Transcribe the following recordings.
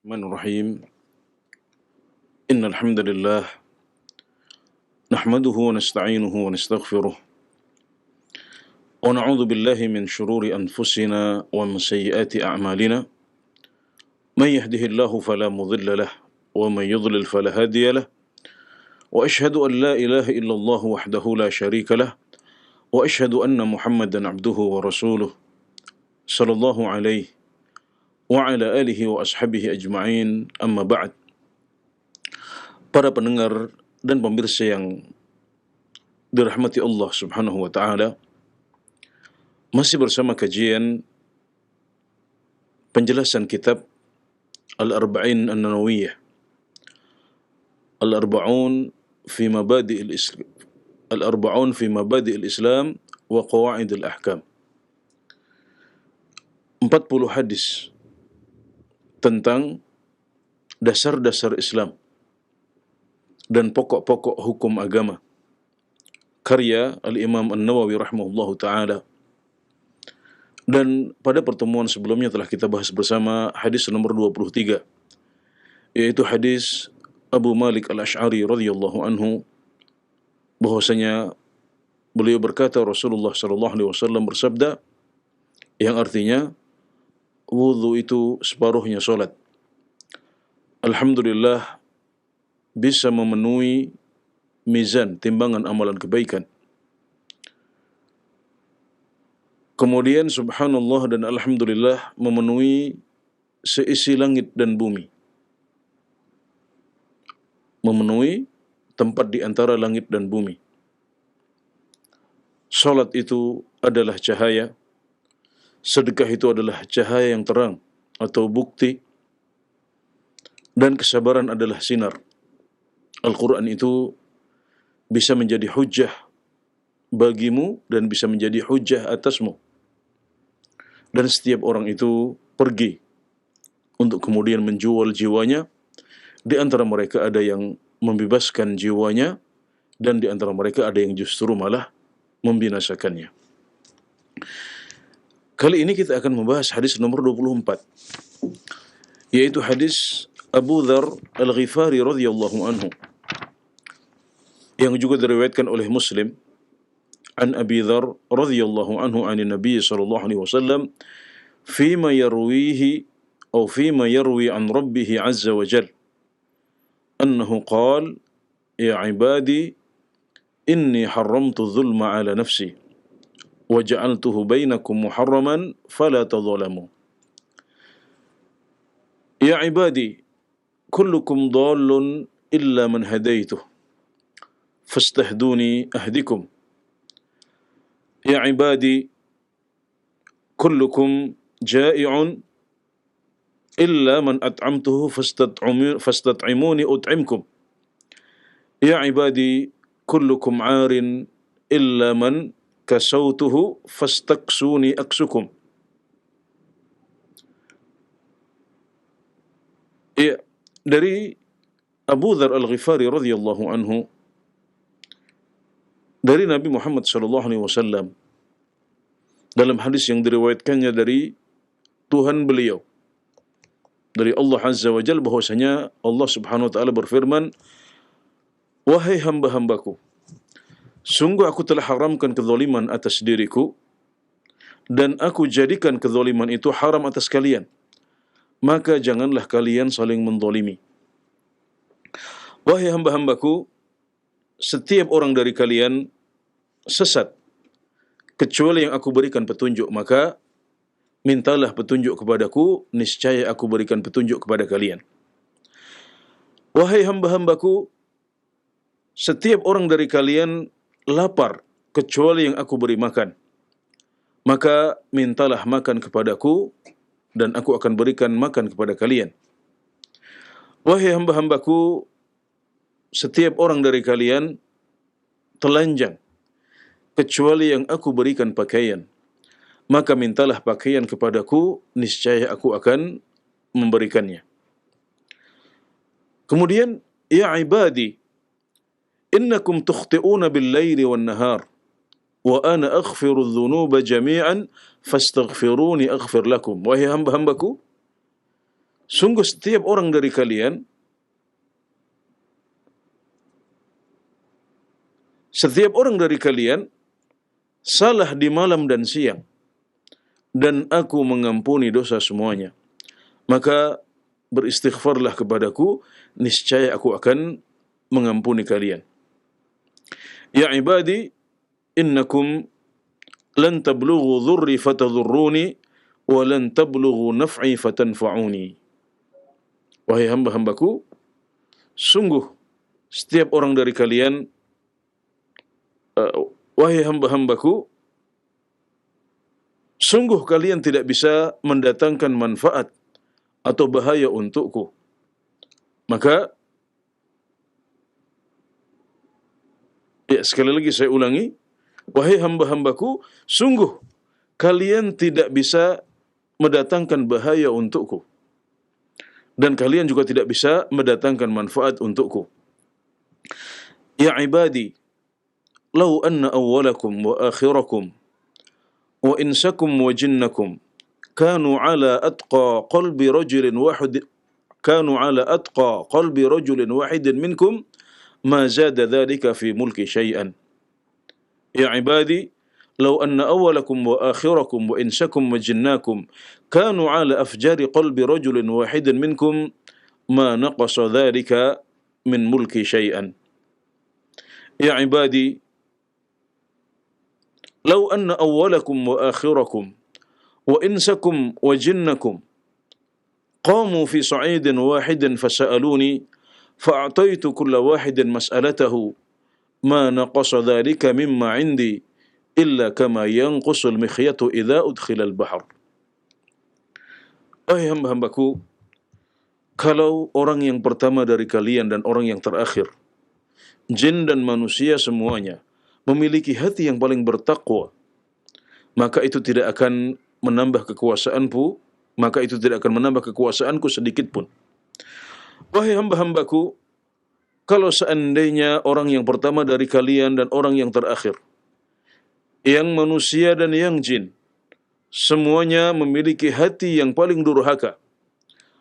Bismillahirrahmanirrahim. Innal hamdalillah nahmaduhu wa nasta'inuhu wa nastaghfiruh wa na'udzu billahi min shururi anfusina wa min sayyiati a'malina. May yahdihillahu fala mudilla lahu wa may yudlil fala hadiya lahu. Wa ashhadu an la ilaha illallah wahdahu la syarika lahu wa ashhadu anna Muhammadan 'abduhu wa rasuluh sallallahu alaihi wa ala alihi wa ashabihi ajma'in, amma ba'd. Para pendengar dan pemirsa yang dirahmati Allah subhanahu wa ta'ala, masih bersama kajian penjelasan kitab Al-Arba'in An-Nawawiyah, Al-Arba'un fi Mabadi'il Islam, Al-Arba'un fi Mabadi'il Islam wa Qawa'idil Ahkam. 40 hadis tentang dasar-dasar Islam dan pokok-pokok hukum agama, karya Al-Imam An-Nawawi rahimahullahu ta'ala. Dan pada pertemuan sebelumnya telah kita bahas bersama hadis nomor 23, yaitu hadis Abu Malik Al-Ash'ari radhiyallahu anhu, bahwasanya beliau berkata Rasulullah sallallahu alaihi wasallam bersabda, yang artinya wudhu itu separuhnya solat. Alhamdulillah bisa memenuhi mizan timbangan amalan kebaikan. Kemudian subhanallah dan alhamdulillah memenuhi seisi langit dan bumi, memenuhi tempat di antara langit dan bumi. Salat itu adalah cahaya, sedekah itu adalah cahaya yang terang atau bukti, dan kesabaran adalah sinar. Al-Quran itu bisa menjadi hujjah bagimu dan bisa menjadi hujjah atasmu. Dan setiap orang itu pergi untuk kemudian menjual jiwanya. Di antara mereka ada yang membebaskan jiwanya, dan di antara mereka ada yang justru malah membinasakannya. Kali ini kita akan membahas hadis nomor 24, yaitu hadis Abu Dzar Al-Ghifari radhiyallahu anhu, yang juga diriwayatkan oleh Muslim, an Abi Dzar radhiyallahu anhu an Nabi sallallahu alaihi wasallam fima yarwihi atau fima yarwi an rabbih azza wa jalla annahu qala ya ibadi inni haramtu dhulma ala nafsi wa ja'altuhu bainakum muharraman fala tadhalamu. Ya ibadi kullukum dhallun illa man hadaituh fastahduni ahdikum. Ya ibadi kullukum ja'i'un illa man at'amtuhu fastat'imuni ut'imkum. Ya ibadi kullukum 'arin illa man kasautuhu fastaksuni aksukum. Ya, dari Abu Dzar Al-Ghifari radhiyallahu anhu, dari Nabi Muhammad sallallahu alaihi wasallam, dalam hadis yang diriwayatkannya dari Tuhan beliau, dari Allah Azza wa Jalla, bahwasanya Allah Subhanahu wa taala berfirman, wahai hamba-hambaku, sungguh aku telah haramkan kezaliman atas diriku, dan aku jadikan kezaliman itu haram atas kalian. Maka janganlah kalian saling menzalimi. Wahai hamba-hambaku, setiap orang dari kalian sesat kecuali yang aku berikan petunjuk, maka mintalah petunjuk kepadaku, niscaya aku berikan petunjuk kepada kalian. Wahai hamba-hambaku, setiap orang dari kalian lapar kecuali yang aku beri makan, maka mintalah makan kepadaku dan aku akan berikan makan kepada kalian. Wahai hamba-hambaku, setiap orang dari kalian telanjang kecuali yang aku berikan pakaian, maka mintalah pakaian kepadaku, niscaya aku akan memberikannya. Kemudian, ya ibadi innakum tukhti'una bil-laili wan-nahar wa ana aghfiru adh-dhunuba jami'an fastaghfiruni aghfir lakum. Wahai hamba-hambaku, Sungguh setiap orang dari kalian, salah di malam dan siang, dan aku mengampuni dosa semuanya. Maka beristighfarlah kepadaku, niscaya aku akan mengampuni kalian. Ya ibadi, innakum lan tablughu dhurri fatadhurruni wa lan tablughu naf'i fatanfa'uni. Wahai hamba-hambaku, sungguh setiap orang dari kalian, wahai hamba-hambaku, sungguh kalian tidak bisa mendatangkan manfaat atau bahaya untukku. Maka, sekali lagi saya ulangi, wahai hamba-hambaku, sungguh kalian tidak bisa mendatangkan bahaya untukku, dan kalian juga tidak bisa mendatangkan manfaat untukku. Ya ibadi, law anna awwalakum wa akhirakum wa insakum wa jinnakum kanu ala atqa qalbi rajulin wahidin minkum ma zada dhalika fi mulki syai'an. Ya ibadi, law anna awwalakum wa akhirakum wa insakum wa jinnakum kanu ala afjari qalbi rajulin wahidin minkum ma naqasa dhalika min mulki syai'an. Ya ibadi, law anna awwalakum wa akhirakum wa insakum wa jinnakum qamu fi sa'idin wahidin fasa'aluni fa'ataitu kulla wahidin mas'alatahu ma naqasa dhalika mimma 'indi illa kama yanqusul mikhyatu idza udkhila al-bahr. Wahai hamba-hambaku, kalau orang yang pertama dari kalian dan orang yang terakhir, jin dan manusia semuanya, memiliki hati yang paling bertakwa, maka itu tidak akan menambah kekuasaanku, sedikit pun. Wahai hamba-hambaku, kalau seandainya orang yang pertama dari kalian dan orang yang terakhir, yang manusia dan yang jin, semuanya memiliki hati yang paling durhaka,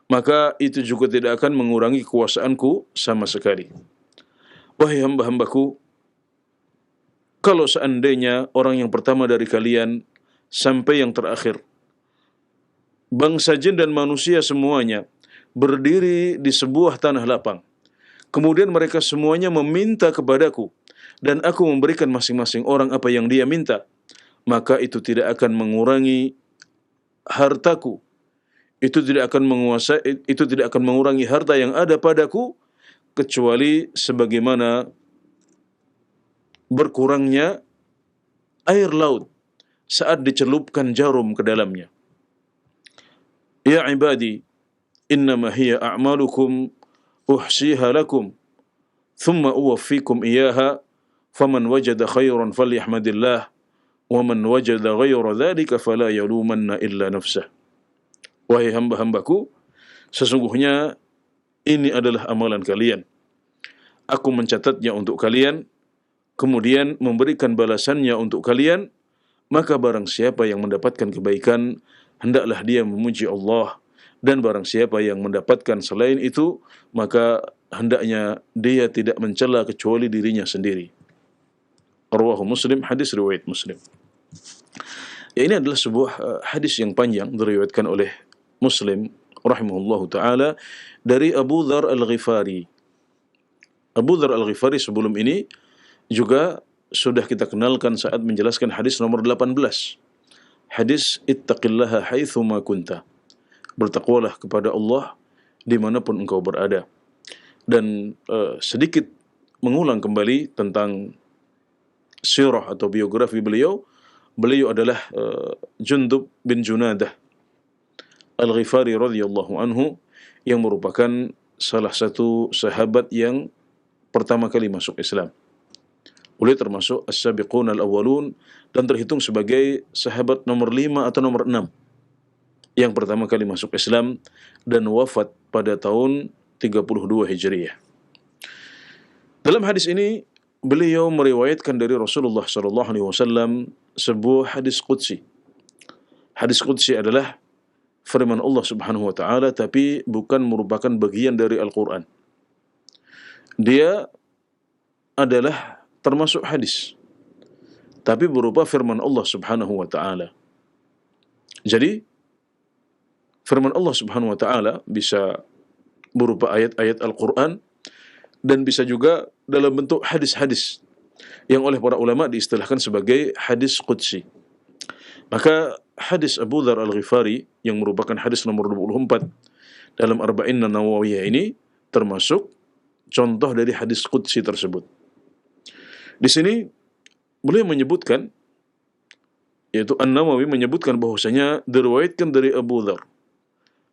maka itu juga tidak akan mengurangi kekuasaanku sama sekali. Wahai hamba-hambaku, kalau seandainya orang yang pertama dari kalian sampai yang terakhir, bangsa jin dan manusia semuanya berdiri di sebuah tanah lapang, kemudian mereka semuanya meminta kepadaku, dan aku memberikan masing-masing orang apa yang dia minta, maka itu tidak akan mengurangi hartaku, itu tidak akan mengurangi harta yang ada padaku, kecuali sebagaimana berkurangnya air laut saat dicelupkan jarum ke dalamnya. Ya ibadi, innama hiya a'malukum uhsiha lakum thumma uwaffikum iyaha faman wajada khairan falyahmadillah wa man wajada ghayra dhalika fala yalumanna illa nafsah. Wahai hamba-hambaku, sesungguhnya ini adalah amalan kalian. Aku mencatatnya untuk kalian, kemudian memberikan balasannya untuk kalian. Maka barang siapa yang mendapatkan kebaikan, hendaklah dia memuji Allah, dan barang siapa yang mendapatkan selain itu, maka hendaknya dia tidak mencela kecuali dirinya sendiri. Rawahu Muslim, hadis riwayat Muslim. Ya, ini adalah sebuah hadis yang panjang diriwayatkan oleh Muslim rahimahullahu taala dari Abu Dzar Al-Ghifari. Abu Dzar Al-Ghifari sebelum ini juga sudah kita kenalkan saat menjelaskan hadis nomor 18. Hadis ittaqillaha haitsu ma kunta. Bertakwalah kepada Allah dimanapun engkau berada. Dan sedikit mengulang kembali tentang sirah atau biografi beliau. Beliau adalah Jundub bin Junadah Al-Ghifari radhiyallahu anhu, yang merupakan salah satu sahabat yang pertama kali masuk Islam. Beliau termasuk as-sabiqun al-awwalun, dan terhitung sebagai sahabat nomor 5 atau nomor 6 yang pertama kali masuk Islam, dan wafat pada tahun 32 Hijriah. Dalam hadis ini beliau meriwayatkan dari Rasulullah SAW sebuah hadis qudsi. Hadis qudsi adalah firman Allah Subhanahu wa taala tapi bukan merupakan bagian dari Al-Qur'an. Dia adalah termasuk hadis, tapi berupa firman Allah Subhanahu wa taala. Jadi firman Allah Subhanahu wa taala bisa berupa ayat-ayat Al-Qur'an dan bisa juga dalam bentuk hadis-hadis yang oleh para ulama diistilahkan sebagai hadis qudsi. Maka hadis Abu Dzar Al-Ghifari yang merupakan hadis nomor 24 dalam Arba'in Nawawiyah ini termasuk contoh dari hadis qudsi tersebut. Di sini beliau menyebutkan, yaitu An-Nawawi menyebutkan bahwasanya diriwayatkan dari Abu Dzar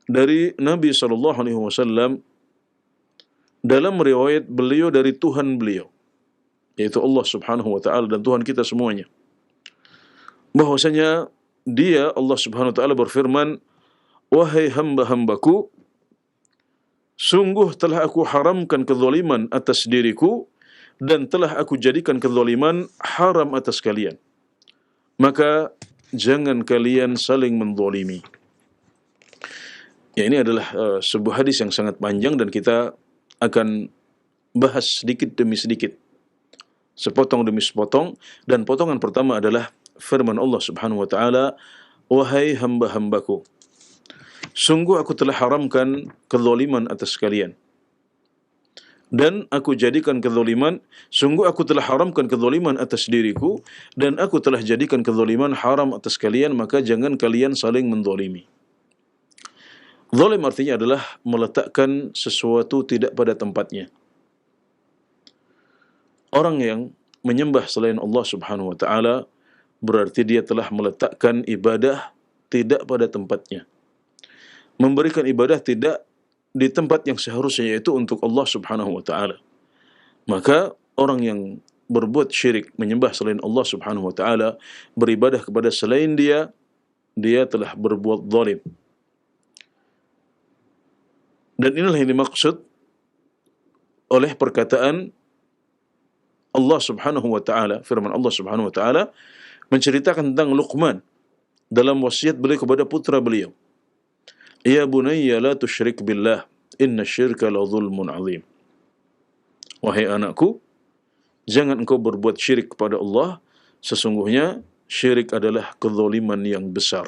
dari Nabi SAW dalam riwayat beliau dari Tuhan beliau, yaitu Allah Subhanahu wa taala dan Tuhan kita semuanya, bahwasanya dia, Allah Subhanahu wa taala berfirman, "Wahai hamba-hambaku, sungguh telah aku haramkan kezaliman atas diriku dan telah aku jadikan kezaliman haram atas kalian. Maka jangan kalian saling menzalimi." Ya, ini adalah sebuah hadis yang sangat panjang dan kita akan bahas sedikit demi sedikit, sepotong demi sepotong, dan potongan pertama adalah firman Allah Subhanahu wa taala, "Wahai hamba-hambaku, sungguh aku telah haramkan kezaliman atas kalian dan aku jadikan kezaliman, sungguh aku telah haramkan kezaliman atas diriku dan aku telah jadikan kezaliman haram atas kalian, maka jangan kalian saling menzalimi." Zalim artinya adalah meletakkan sesuatu tidak pada tempatnya. Orang yang menyembah selain Allah Subhanahu wa taala berarti dia telah meletakkan ibadah tidak pada tempatnya. Memberikan ibadah tidak di tempat yang seharusnya, yaitu untuk Allah Subhanahu wa taala. Maka orang yang berbuat syirik, menyembah selain Allah Subhanahu wa taala, beribadah kepada selain dia, dia telah berbuat zalim. Dan inilah yang dimaksud oleh perkataan Allah Subhanahu wa taala, firman Allah Subhanahu wa taala menceritakan tentang Luqman dalam wasiat beliau kepada putra beliau. "Ya bunayya la tusyrik billah, inna syirka la zulmun azim." Wahai anakku, jangan engkau berbuat syirik kepada Allah, sesungguhnya syirik adalah kezaliman yang besar.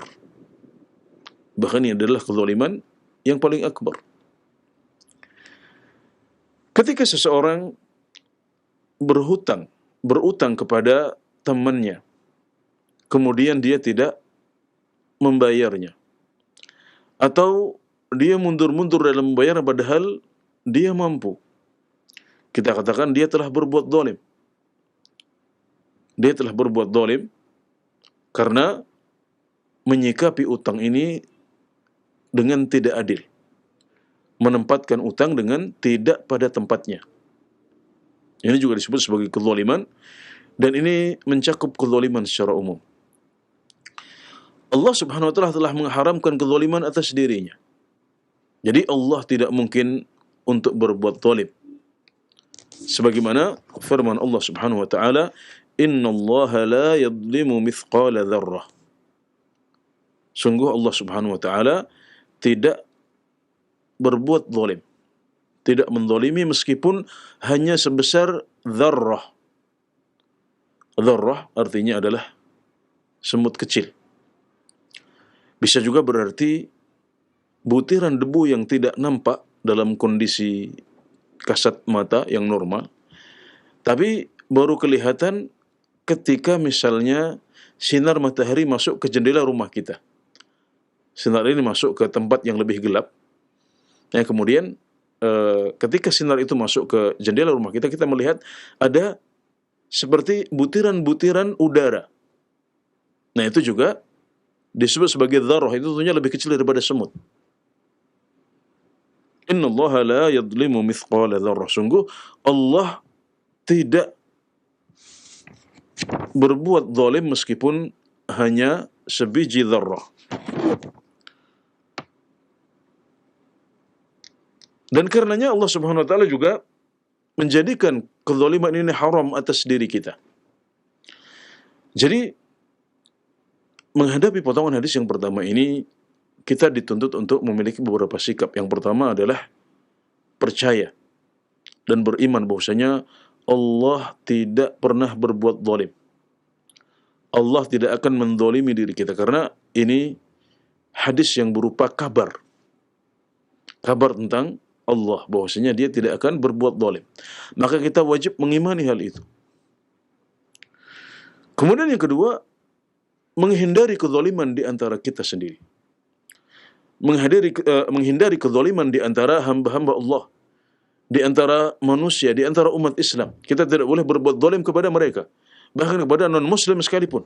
Bahkan ini adalah kezaliman yang paling akbar. Ketika seseorang berutang kepada temannya, kemudian dia tidak membayarnya, atau dia mundur-mundur dalam membayar padahal dia mampu, kita katakan dia telah berbuat zalim. Dia telah berbuat zalim karena menyikapi utang ini dengan tidak adil, menempatkan utang dengan tidak pada tempatnya. Ini juga disebut sebagai kezaliman, dan ini mencakup kezaliman secara umum. Allah Subhanahu wa taala telah mengharamkan kezaliman atas dirinya. Jadi Allah tidak mungkin untuk berbuat zalim. Sebagaimana firman Allah Subhanahu wa taala, "Innallaha la yadhlimu mithqala dzarrah." Sungguh Allah Subhanahu wa taala tidak berbuat zalim, tidak menzalimi meskipun hanya sebesar dzarrah. Dzarrah artinya adalah semut kecil. Bisa juga berarti butiran debu yang tidak nampak dalam kondisi kasat mata yang normal, tapi baru kelihatan ketika misalnya sinar matahari masuk ke jendela rumah kita. Sinar ini masuk ke tempat yang lebih gelap. Nah, kemudian ketika sinar itu masuk ke jendela rumah kita, kita melihat ada seperti butiran-butiran udara. Nah, itu juga disebut sebagai dzarrah, itu tentunya lebih kecil daripada semut. Innallaha la yadhlimu mithqala dzarrah. Sungguh Allah tidak berbuat zalim meskipun hanya sebiji dzarrah. Dan karenanya Allah Subhanahu wa taala juga menjadikan kezaliman ini haram atas diri kita. Jadi menghadapi potongan hadis yang pertama ini, kita dituntut untuk memiliki beberapa sikap. Yang pertama adalah percaya dan beriman bahwasanya Allah tidak pernah berbuat zalim. Allah tidak akan menzalimi diri kita, karena ini hadis yang berupa kabar tentang Allah, bahwasanya dia tidak akan berbuat zalim. Maka kita wajib mengimani hal itu. Kemudian yang kedua, menghindari kezaliman di antara kita sendiri. Menghindari kezaliman di antara hamba-hamba Allah, di antara manusia, di antara umat Islam. Kita tidak boleh berbuat zalim kepada mereka, bahkan kepada non-muslim sekalipun.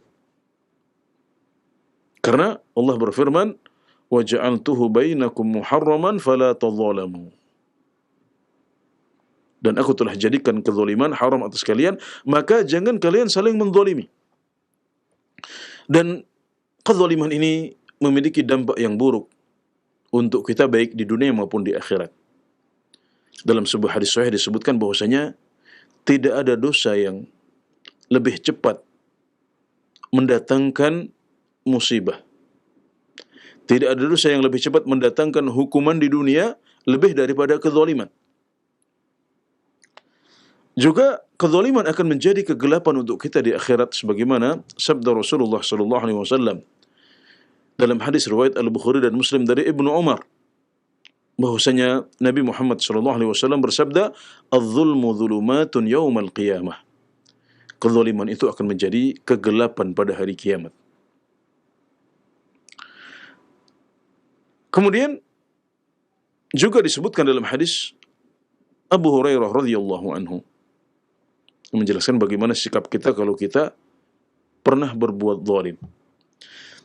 Karena Allah berfirman, وَجَعَلْتُهُ بَيْنَكُمْ مُحَرَّمًا فَلَا تَظَالَمُوا. Dan aku telah jadikan kezaliman haram atas kalian, maka jangan kalian saling menzalimi. Dan kezaliman ini memiliki dampak yang buruk untuk kita, baik di dunia maupun di akhirat. Dalam sebuah hadis sahih disebutkan bahwasanya tidak ada dosa yang lebih cepat mendatangkan musibah. Tidak ada dosa yang lebih cepat mendatangkan hukuman di dunia lebih daripada kezaliman. Juga kezaliman akan menjadi kegelapan untuk kita di akhirat, sebagaimana sabda Rasulullah sallallahu alaihi wasallam dalam hadis riwayat Al-Bukhari dan Muslim dari Ibnu Umar, bahwasanya Nabi Muhammad sallallahu alaihi wasallam bersabda, "Adz-dzulmu dzulumatun yaumal qiyamah." Kezaliman itu akan menjadi kegelapan pada hari kiamat. Kemudian juga disebutkan dalam hadis Abu Hurairah radhiyallahu anhu menjelaskan bagaimana sikap kita kalau kita pernah berbuat zalim.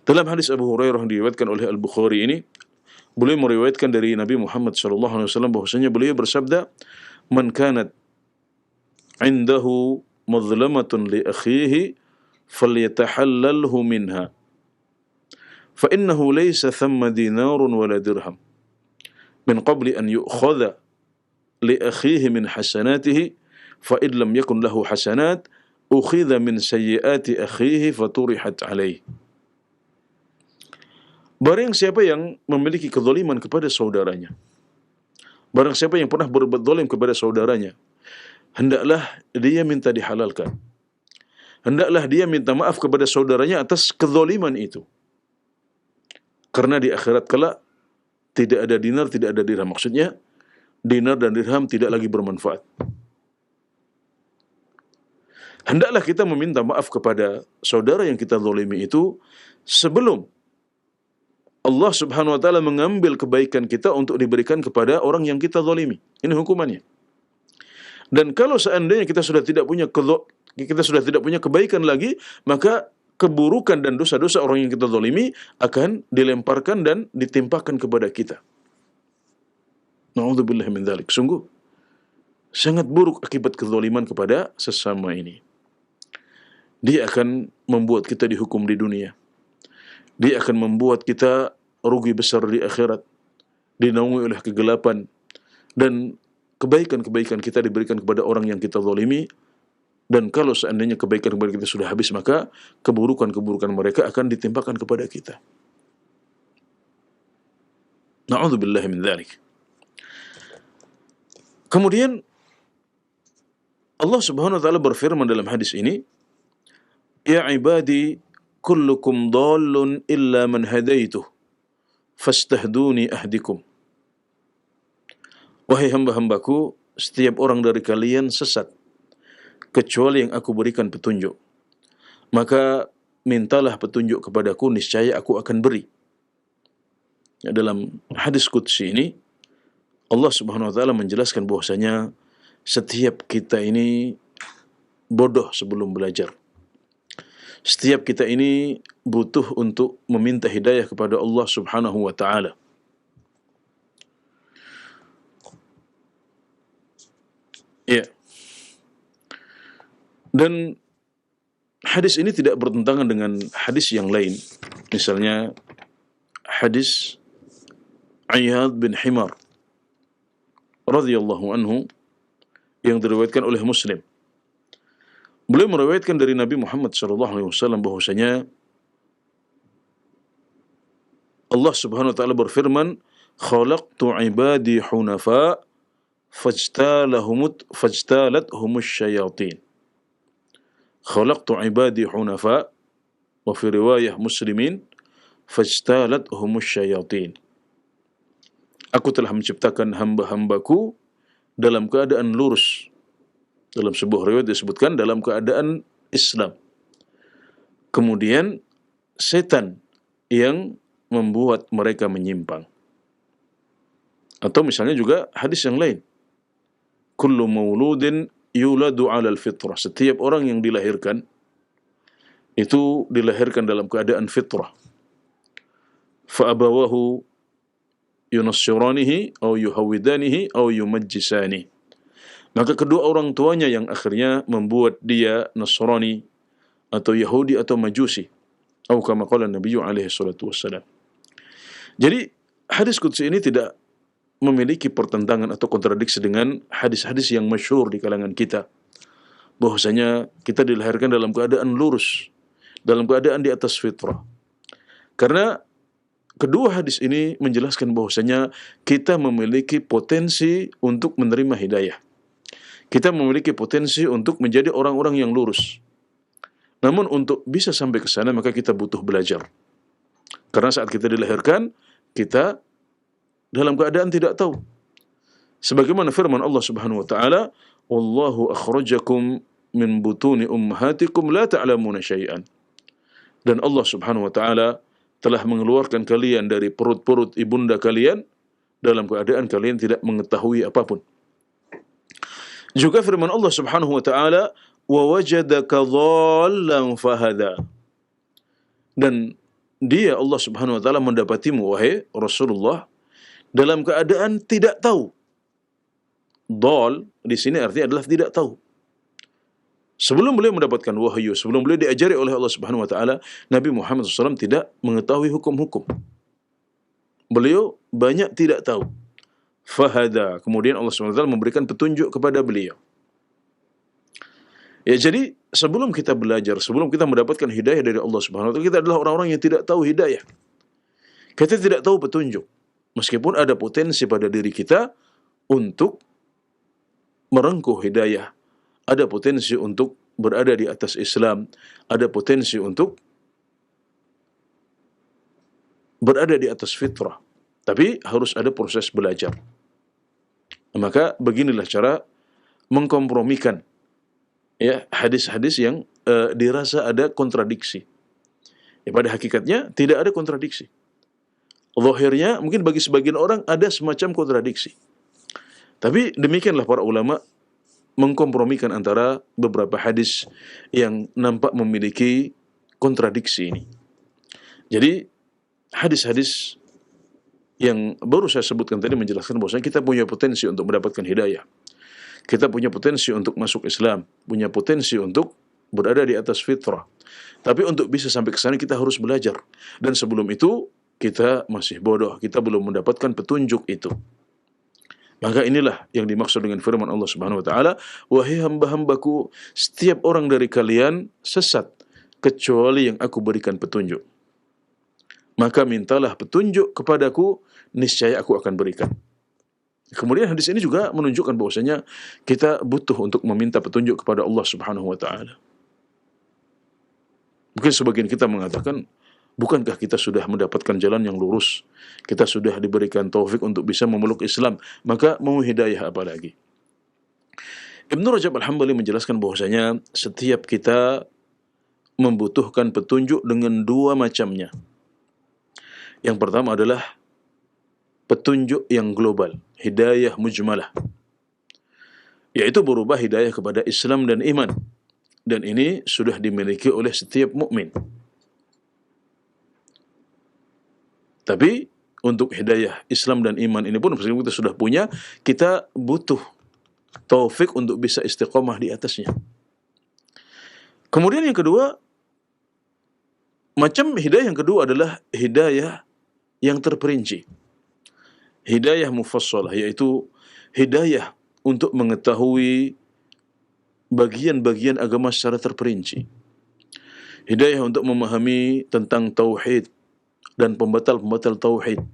Dalam hadis Abu Hurairah yang diriwayatkan oleh Al-Bukhari ini, beliau meriwayatkan dari Nabi Muhammad sallallahu alaihi wasallam bahwasanya beliau bersabda, "Man kanat 'indahu mazlamatun li akhihi falyatahallalhu minha. Fa innahu laysa thamma dinarun wala dirham min qabli an yu'khadha li akhihi min hasanatihi fa id lam yakun lahu hasanat ukhidha min sayyiati akhihi faturihat alaihi." Barang siapa yang memiliki kezaliman kepada saudaranya, barang siapa yang pernah berbuat zalim kepada saudaranya, hendaklah dia minta dihalalkan. Hendaklah dia minta maaf kepada saudaranya atas kezaliman itu. Karena di akhirat kelak tidak ada dinar, tidak ada dirham. Maksudnya dinar dan dirham tidak lagi bermanfaat. Hendaklah kita meminta maaf kepada saudara yang kita zalimi itu sebelum Allah subhanahu wa ta'ala mengambil kebaikan kita untuk diberikan kepada orang yang kita zalimi. Ini hukumannya. Dan kalau seandainya kita sudah tidak punya kebaikan lagi, maka keburukan dan dosa-dosa orang yang kita zalimi akan dilemparkan dan ditimpakan kepada kita. Na'udzubillah min dzalik. Sungguh sangat buruk akibat kezaliman kepada sesama ini. Dia akan membuat kita dihukum di dunia. Dia akan membuat kita rugi besar di akhirat, dinaungi oleh kegelapan, dan kebaikan-kebaikan kita diberikan kepada orang yang kita zalimi. Dan kalau seandainya kebaikan kepada kita sudah habis, maka keburukan-keburukan mereka akan ditimpakan kepada kita. Na'udzubillah min dzalik. Kemudian Allah subhanahu wa ta'ala berfirman dalam hadis ini, "Ya ibadi, kullukum dhallun illa man hadaituh, fastahduni ahdikum." Wahai hamba-hambaku, setiap orang dari kalian sesat, kecuali yang aku berikan petunjuk. Maka mintalah petunjuk kepadaku, niscaya aku akan beri. Ya, dalam hadis qudsi ini, Allah subhanahu wa ta'ala menjelaskan bahwasanya setiap kita ini bodoh sebelum belajar. Setiap kita ini butuh untuk meminta hidayah kepada Allah subhanahu wa ta'ala. Ya. Dan hadis ini tidak bertentangan dengan hadis yang lain. Misalnya hadis Iyad bin Himar radhiyallahu anhu yang diriwayatkan oleh Muslim. Beliau meriwayatkan dari Nabi Muhammad sallallahu alaihi wasallam bahwasanya Allah Subhanahu wa taala berfirman, "Khalaqtu 'ibadi hunafa fajtalathumul syayatin." Khalaqtu 'ibadi hunafa, wa fi riwayah Muslimin, fajtalathumul syayatin. Aku telah menciptakan hamba-hambaku dalam keadaan lurus. Dalam sebuah riwayat disebutkan dalam keadaan Islam. Kemudian setan yang membuat mereka menyimpang. Atau misalnya juga hadis yang lain. Kullu mauludin yuladu 'alal fitrah. Setiap orang yang dilahirkan itu dilahirkan dalam keadaan fitrah. Fa abawahu yunassiranihi aw yuhawidanihi aw yumajjisani. Maka kedua orang tuanya yang akhirnya membuat dia Nasrani atau Yahudi atau Majusi. Atau kama qala Nabi alaihi salatu wassalam. Jadi hadis qudsi ini tidak memiliki pertentangan atau kontradiksi dengan hadis-hadis yang masyhur di kalangan kita. Bahwasanya kita dilahirkan dalam keadaan lurus, dalam keadaan di atas fitrah. Karena kedua hadis ini menjelaskan bahwasanya kita memiliki potensi untuk menerima hidayah. Kita memiliki potensi untuk menjadi orang-orang yang lurus. Namun untuk bisa sampai ke sana maka kita butuh belajar. Karena saat kita dilahirkan, kita dalam keadaan tidak tahu. Sebagaimana firman Allah Subhanahu wa taala, "Wallahu akhrajakum min butuni ummahatikum la ta'lamuna syai'an." Dan Allah Subhanahu wa taala telah mengeluarkan kalian dari perut-perut ibunda kalian dalam keadaan kalian tidak mengetahui apapun. Juga firman Allah Subhanahu wa taala, "Wa wajadaka dhallan fahada." Dan dia Allah Subhanahu wa taala mendapatimu wahai Rasulullah dalam keadaan tidak tahu. Dhal di sini artinya adalah tidak tahu. Sebelum beliau mendapatkan wahyu, sebelum beliau diajari oleh Allah Subhanahu wa taala, Nabi Muhammad SAW tidak mengetahui hukum-hukum. Beliau banyak tidak tahu. Fahada, kemudian Allah Subhanahu wa taala memberikan petunjuk kepada beliau. Ya, jadi sebelum kita belajar, sebelum kita mendapatkan hidayah dari Allah Subhanahu wa taala, kita adalah orang-orang yang tidak tahu hidayah. Kita tidak tahu petunjuk. Meskipun ada potensi pada diri kita untuk merengkuh hidayah, ada potensi untuk berada di atas Islam, ada potensi untuk berada di atas fitrah. Tapi harus ada proses belajar. Maka beginilah cara mengkompromikan ya hadis-hadis yang dirasa ada kontradiksi. Ya, pada hakikatnya tidak ada kontradiksi. Zahirnya mungkin bagi sebagian orang ada semacam kontradiksi. Tapi demikianlah para ulama mengkompromikan antara beberapa hadis yang nampak memiliki kontradiksi ini. Jadi hadis-hadis yang baru saya sebutkan tadi menjelaskan bahwasanya kita punya potensi untuk mendapatkan hidayah. Kita punya potensi untuk masuk Islam, punya potensi untuk berada di atas fitrah. Tapi untuk bisa sampai ke sana kita harus belajar. Dan sebelum itu kita masih bodoh, kita belum mendapatkan petunjuk itu. Maka inilah yang dimaksud dengan firman Allah Subhanahu wa taala, "Wahai hamba-hambaku, setiap orang dari kalian sesat kecuali yang aku berikan petunjuk. Maka mintalah petunjuk kepadaku, niscaya aku akan berikan." Kemudian hadis ini juga menunjukkan bahwasanya kita butuh untuk meminta petunjuk kepada Allah Subhanahu wa taala. Mungkin sebagian kita mengatakan, bukankah kita sudah mendapatkan jalan yang lurus? Kita sudah diberikan taufik untuk bisa memeluk Islam, maka mau hidayah apa lagi? Ibnu Rajab Al-Hambali menjelaskan bahwasanya setiap kita membutuhkan petunjuk dengan dua macamnya. Yang pertama adalah petunjuk yang global, hidayah mujmalah, yaitu berubah hidayah kepada Islam dan iman. Dan ini sudah dimiliki oleh setiap mukmin. Tapi untuk hidayah Islam dan iman ini pun meskipun kita sudah punya, kita butuh taufik untuk bisa istiqomah di atasnya. Kemudian yang kedua, macam hidayah yang kedua adalah hidayah yang terperinci. Hidayah mufassalah, yaitu hidayah untuk mengetahui bagian-bagian agama secara terperinci. Hidayah untuk memahami tentang tauhid dan pembatal-pembatal tauhid.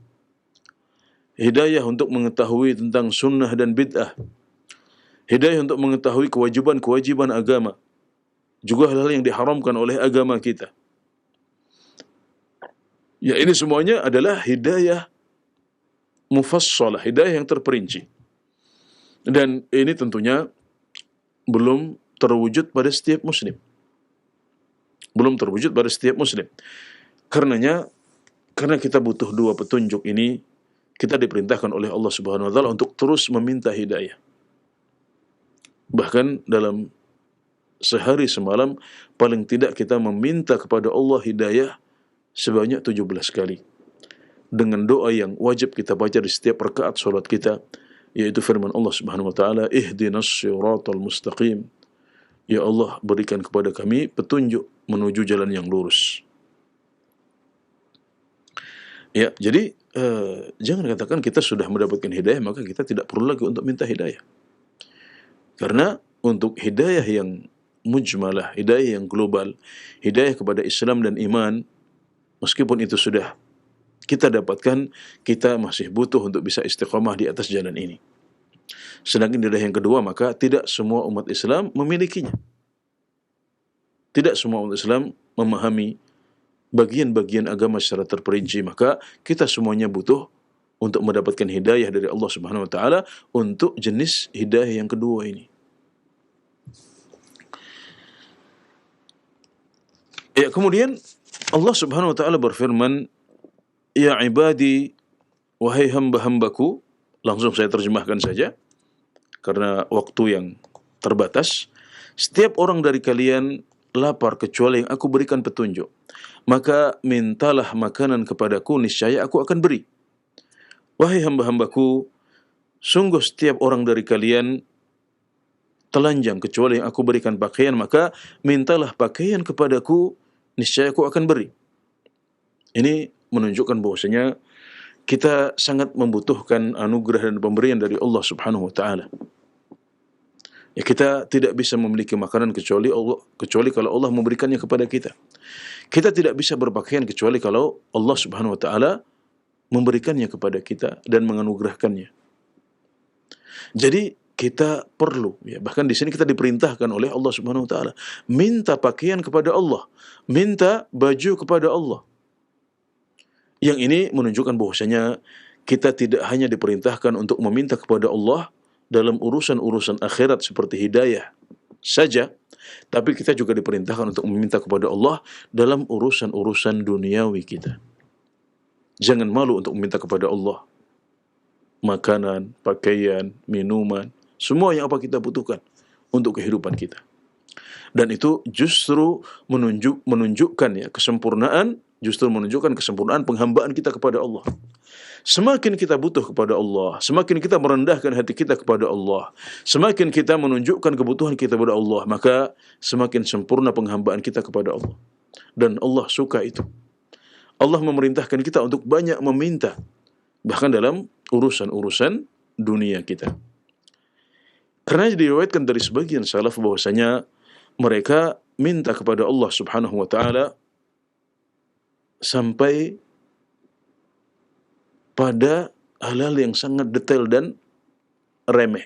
Hidayah untuk mengetahui tentang sunnah dan bid'ah. Hidayah untuk mengetahui kewajiban-kewajiban agama. Juga hal-hal yang diharamkan oleh agama kita. Ya, ini semuanya adalah hidayah mufassalah, hidayah yang terperinci. Dan ini tentunya belum terwujud pada setiap muslim. Belum terwujud pada setiap muslim. Karena kita butuh dua petunjuk ini, kita diperintahkan oleh Allah Subhanahu wa taala untuk terus meminta hidayah. Bahkan dalam sehari semalam paling tidak kita meminta kepada Allah hidayah sebanyak 17 kali. Dengan doa yang wajib kita baca di setiap rakaat salat kita, yaitu firman Allah Subhanahu wa taala, ihdinas siratal mustaqim. Ya Allah, berikan kepada kami petunjuk menuju jalan yang lurus. Ya, jadi jangan katakan kita sudah mendapatkan hidayah maka kita tidak perlu lagi untuk minta hidayah. Karena untuk hidayah yang mujmalah, hidayah yang global, hidayah kepada Islam dan iman, meskipun itu sudah kita dapatkan, kita masih butuh untuk bisa istiqamah di atas jalan ini. Sedangkan hidayah yang kedua, maka tidak semua umat Islam memilikinya. Tidak semua umat Islam memahami bagian-bagian agama secara terperinci, maka kita semuanya butuh untuk mendapatkan hidayah dari Allah Subhanahu wa taala untuk jenis hidayah yang kedua ini. Ya, kemudian Allah Subhanahu wa taala berfirman, "Ya ibadi, wahai hamba-hambaku," langsung saya terjemahkan saja karena waktu yang terbatas. "Setiap orang dari kalian lapar kecuali yang aku berikan petunjuk. Maka mintalah makanan kepadaku, niscaya aku akan beri. Wahai hamba-hambaku, sungguh setiap orang dari kalian telanjang kecuali yang aku berikan pakaian, maka mintalah pakaian kepadaku, niscaya aku akan beri." Ini menunjukkan bahwasanya kita sangat membutuhkan anugerah dan pemberian dari Allah Subhanahu wa taala. Ya, kita tidak bisa memiliki makanan kecuali kalau Allah memberikannya kepada kita. Kita tidak bisa berpakaian kecuali kalau Allah Subhanahu wa taala memberikannya kepada kita dan menganugerahkannya. Jadi kita perlu, ya, bahkan di sini kita diperintahkan oleh Allah Subhanahu wa taala, minta pakaian kepada Allah, minta baju kepada Allah. Yang ini menunjukkan bahwasanya kita tidak hanya diperintahkan untuk meminta kepada Allah dalam urusan-urusan akhirat seperti hidayah saja, tapi kita juga diperintahkan untuk meminta kepada Allah dalam urusan-urusan duniawi kita. Jangan malu untuk meminta kepada Allah makanan, pakaian, minuman, semua yang apa kita butuhkan untuk kehidupan kita. Dan itu justru menunjukkan ya kesempurnaan, justru menunjukkan kesempurnaan penghambaan kita kepada Allah. Semakin kita butuh kepada Allah, semakin kita merendahkan hati kita kepada Allah, semakin kita menunjukkan kebutuhan kita kepada Allah, maka semakin sempurna penghambaan kita kepada Allah. Dan Allah suka itu. Allah memerintahkan kita untuk banyak meminta, bahkan dalam urusan-urusan dunia kita. Karena diriwayatkan dari sebagian salaf bahwasanya mereka minta kepada Allah Subhanahu wa taala sampai pada hal-hal yang sangat detail dan remeh.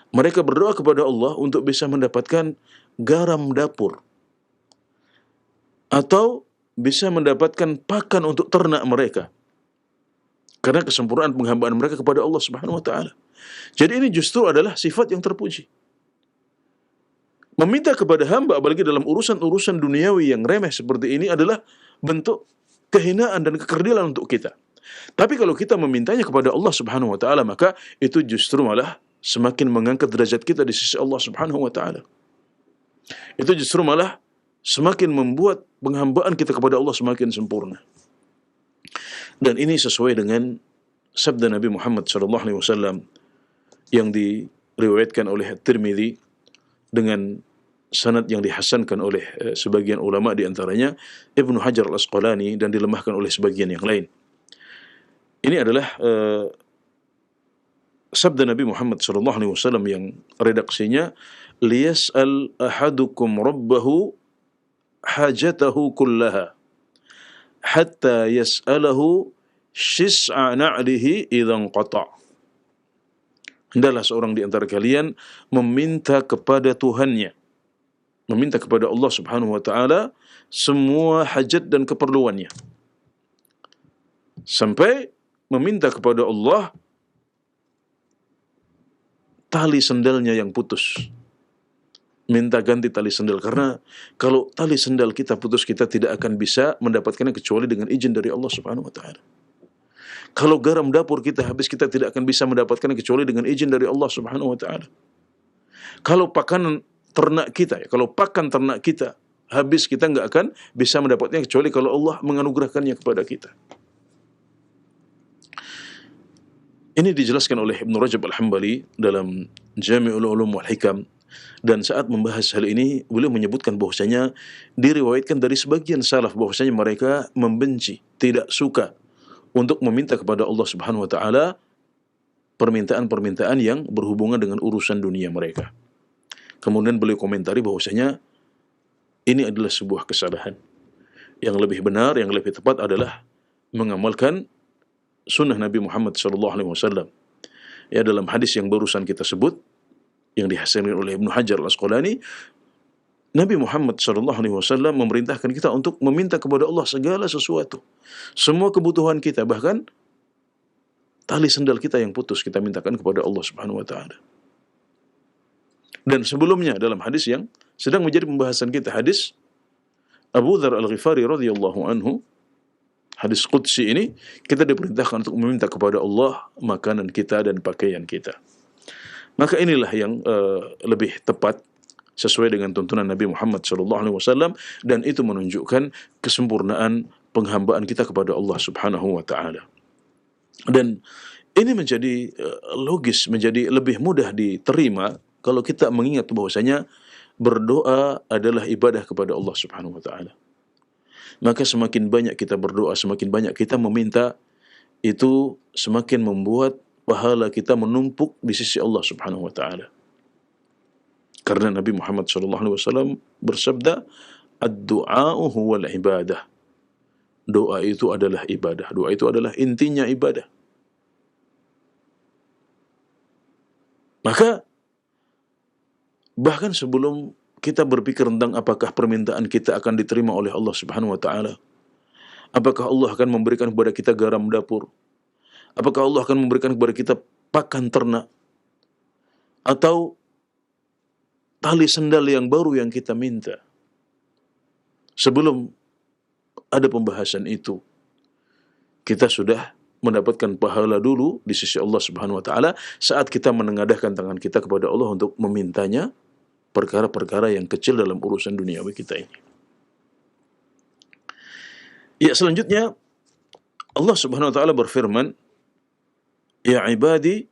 Mereka berdoa kepada Allah untuk bisa mendapatkan garam dapur, atau bisa mendapatkan pakan untuk ternak mereka, karena kesempurnaan penghambaan mereka kepada Allah Subhanahu wa taala. Jadi ini justru adalah sifat yang terpuji. Meminta kepada hamba, apalagi dalam urusan-urusan duniawi yang remeh seperti ini, adalah bentuk kehinaan dan kekerdilan untuk kita. Tapi kalau kita memintanya kepada Allah Subhanahu wa taala, maka itu justru malah semakin mengangkat derajat kita di sisi Allah Subhanahu wa taala. Itu justru malah semakin membuat penghambaan kita kepada Allah semakin sempurna. Dan ini sesuai dengan sabda Nabi Muhammad SAW yang diriwayatkan oleh Tirmidzi dengan sanad yang dihasankan oleh sebagian ulama, di antaranya Ibnu Hajar Al-Asqalani, dan dilemahkan oleh sebagian yang lain. Ini adalah sabda Nabi Muhammad SAW yang redaksinya, liyas'al ahadukum rabbahu hajatahu kullaha, hatta yas'alahu shis'a na'lihi idza qata'. Hendaklah seorang di antara kalian meminta kepada Tuhannya, meminta kepada Allah Subhanahu wa taala semua hajat dan keperluannya, sampai meminta kepada Allah tali sendalnya yang putus. Minta ganti tali sendal, karena kalau tali sendal kita putus, kita tidak akan bisa mendapatkannya kecuali dengan izin dari Allah Subhanahu wa taala. Kalau garam dapur kita habis, kita tidak akan bisa mendapatkannya kecuali dengan izin dari Allah Subhanahu wa taala. Kalau pakan ternak kita, kalau pakan ternak kita habis, kita nggak akan bisa mendapatkannya kecuali kalau Allah menganugerahkannya kepada kita. Ini dijelaskan oleh Ibnu Rajab Al-Hambali dalam Jami'ul Ulum wal Hikam. Dan saat membahas hal ini, beliau menyebutkan bahwasanya diriwayatkan dari sebagian salaf bahwasanya mereka membenci, tidak suka untuk meminta kepada Allah Subhanahu wa taala permintaan-permintaan yang berhubungan dengan urusan dunia mereka. Kemudian beliau komentari bahwasanya ini adalah sebuah kesalahan. Yang lebih benar, yang lebih tepat adalah mengamalkan sunnah Nabi Muhammad SAW. Ya, dalam hadis yang barusan kita sebut, yang dihasilkan oleh Ibnu Hajar Al-Asqalani, Nabi Muhammad SAW memerintahkan kita untuk meminta kepada Allah segala sesuatu, semua kebutuhan kita, bahkan tali sendal kita yang putus kita mintakan kepada Allah Subhanahu wa taala. Dan sebelumnya dalam hadis yang sedang menjadi pembahasan kita, hadis Abu Dzar Al-Ghifari radhiyallahu anhu, hadis qudsi ini, kita diperintahkan untuk meminta kepada Allah makanan kita dan pakaian kita. Maka inilah yang lebih tepat sesuai dengan tuntunan Nabi Muhammad SAW, dan itu menunjukkan kesempurnaan penghambaan kita kepada Allah Subhanahu wa taala. Dan ini menjadi logis, menjadi lebih mudah diterima kalau kita mengingat bahwasanya berdoa adalah ibadah kepada Allah Subhanahu wa taala. Maka semakin banyak kita berdoa, semakin banyak kita meminta, itu semakin membuat pahala kita menumpuk di sisi Allah Subhanahu wa taala. Karena Nabi Muhammad SAW bersabda, "Ad-du'a'u huwal ibadah." Doa itu adalah ibadah. Doa itu adalah intinya ibadah. Maka bahkan sebelum kita berpikir tentang apakah permintaan kita akan diterima oleh Allah Subhanahu wa taala, apakah Allah akan memberikan kepada kita garam dapur, apakah Allah akan memberikan kepada kita pakan ternak, atau tali sendal yang baru yang kita minta, sebelum ada pembahasan itu, kita sudah mendapatkan pahala dulu di sisi Allah Subhanahu wa taala saat kita menengadahkan tangan kita kepada Allah untuk memintanya perkara-perkara yang kecil dalam urusan duniawi kita ini. Ya, selanjutnya Allah Subhanahu wa taala berfirman, "Ya ibadi,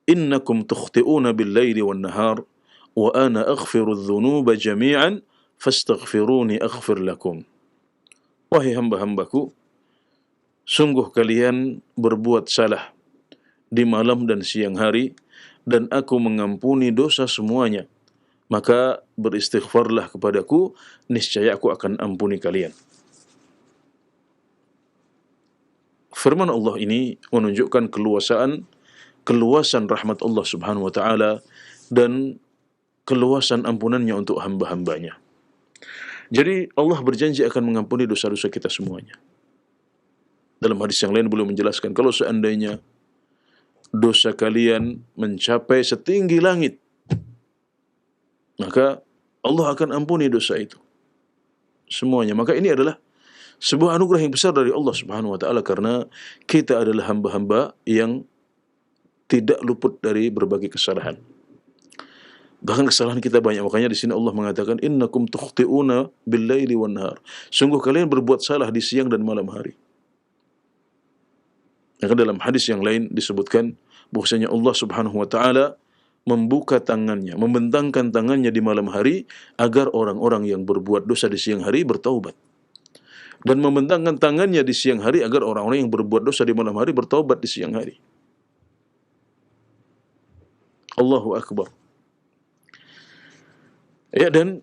innakum tukhti'una bil-laili wan-nahar wa ana aghfiru adh-dhunuba jami'an fastaghfiruni aghfir lakum." Wahai hamba-hambaku, sungguh kalian berbuat salah di malam dan siang hari, dan aku mengampuni dosa semuanya. Maka beristighfarlah kepadaku, niscaya aku akan ampuni kalian. Firman Allah ini menunjukkan keluasan rahmat Allah Subhanahu wa taala dan keluasan ampunannya untuk hamba-hambanya. Jadi Allah berjanji akan mengampuni dosa-dosa kita semuanya. Dalam hadis yang lain beliau menjelaskan, kalau seandainya dosa kalian mencapai setinggi langit, maka Allah akan ampuni dosa itu semuanya. Maka ini adalah sebuah anugerah yang besar dari Allah Subhanahu wa taala, karena kita adalah hamba-hamba yang tidak luput dari berbagai kesalahan. Bahkan kesalahan kita banyak. Makanya di sini Allah mengatakan, "Innakum tukhti'una bil-laili wan-nahar." Sungguh kalian berbuat salah di siang dan malam hari. Maka dalam hadis yang lain disebutkan bahwasanya Allah Subhanahu wa taala membuka tangannya, membentangkan tangannya di malam hari agar orang-orang yang berbuat dosa di siang hari bertaubat, dan membentangkan tangannya di siang hari agar orang-orang yang berbuat dosa di malam hari bertaubat di siang hari. Allahu Akbar. Ya, dan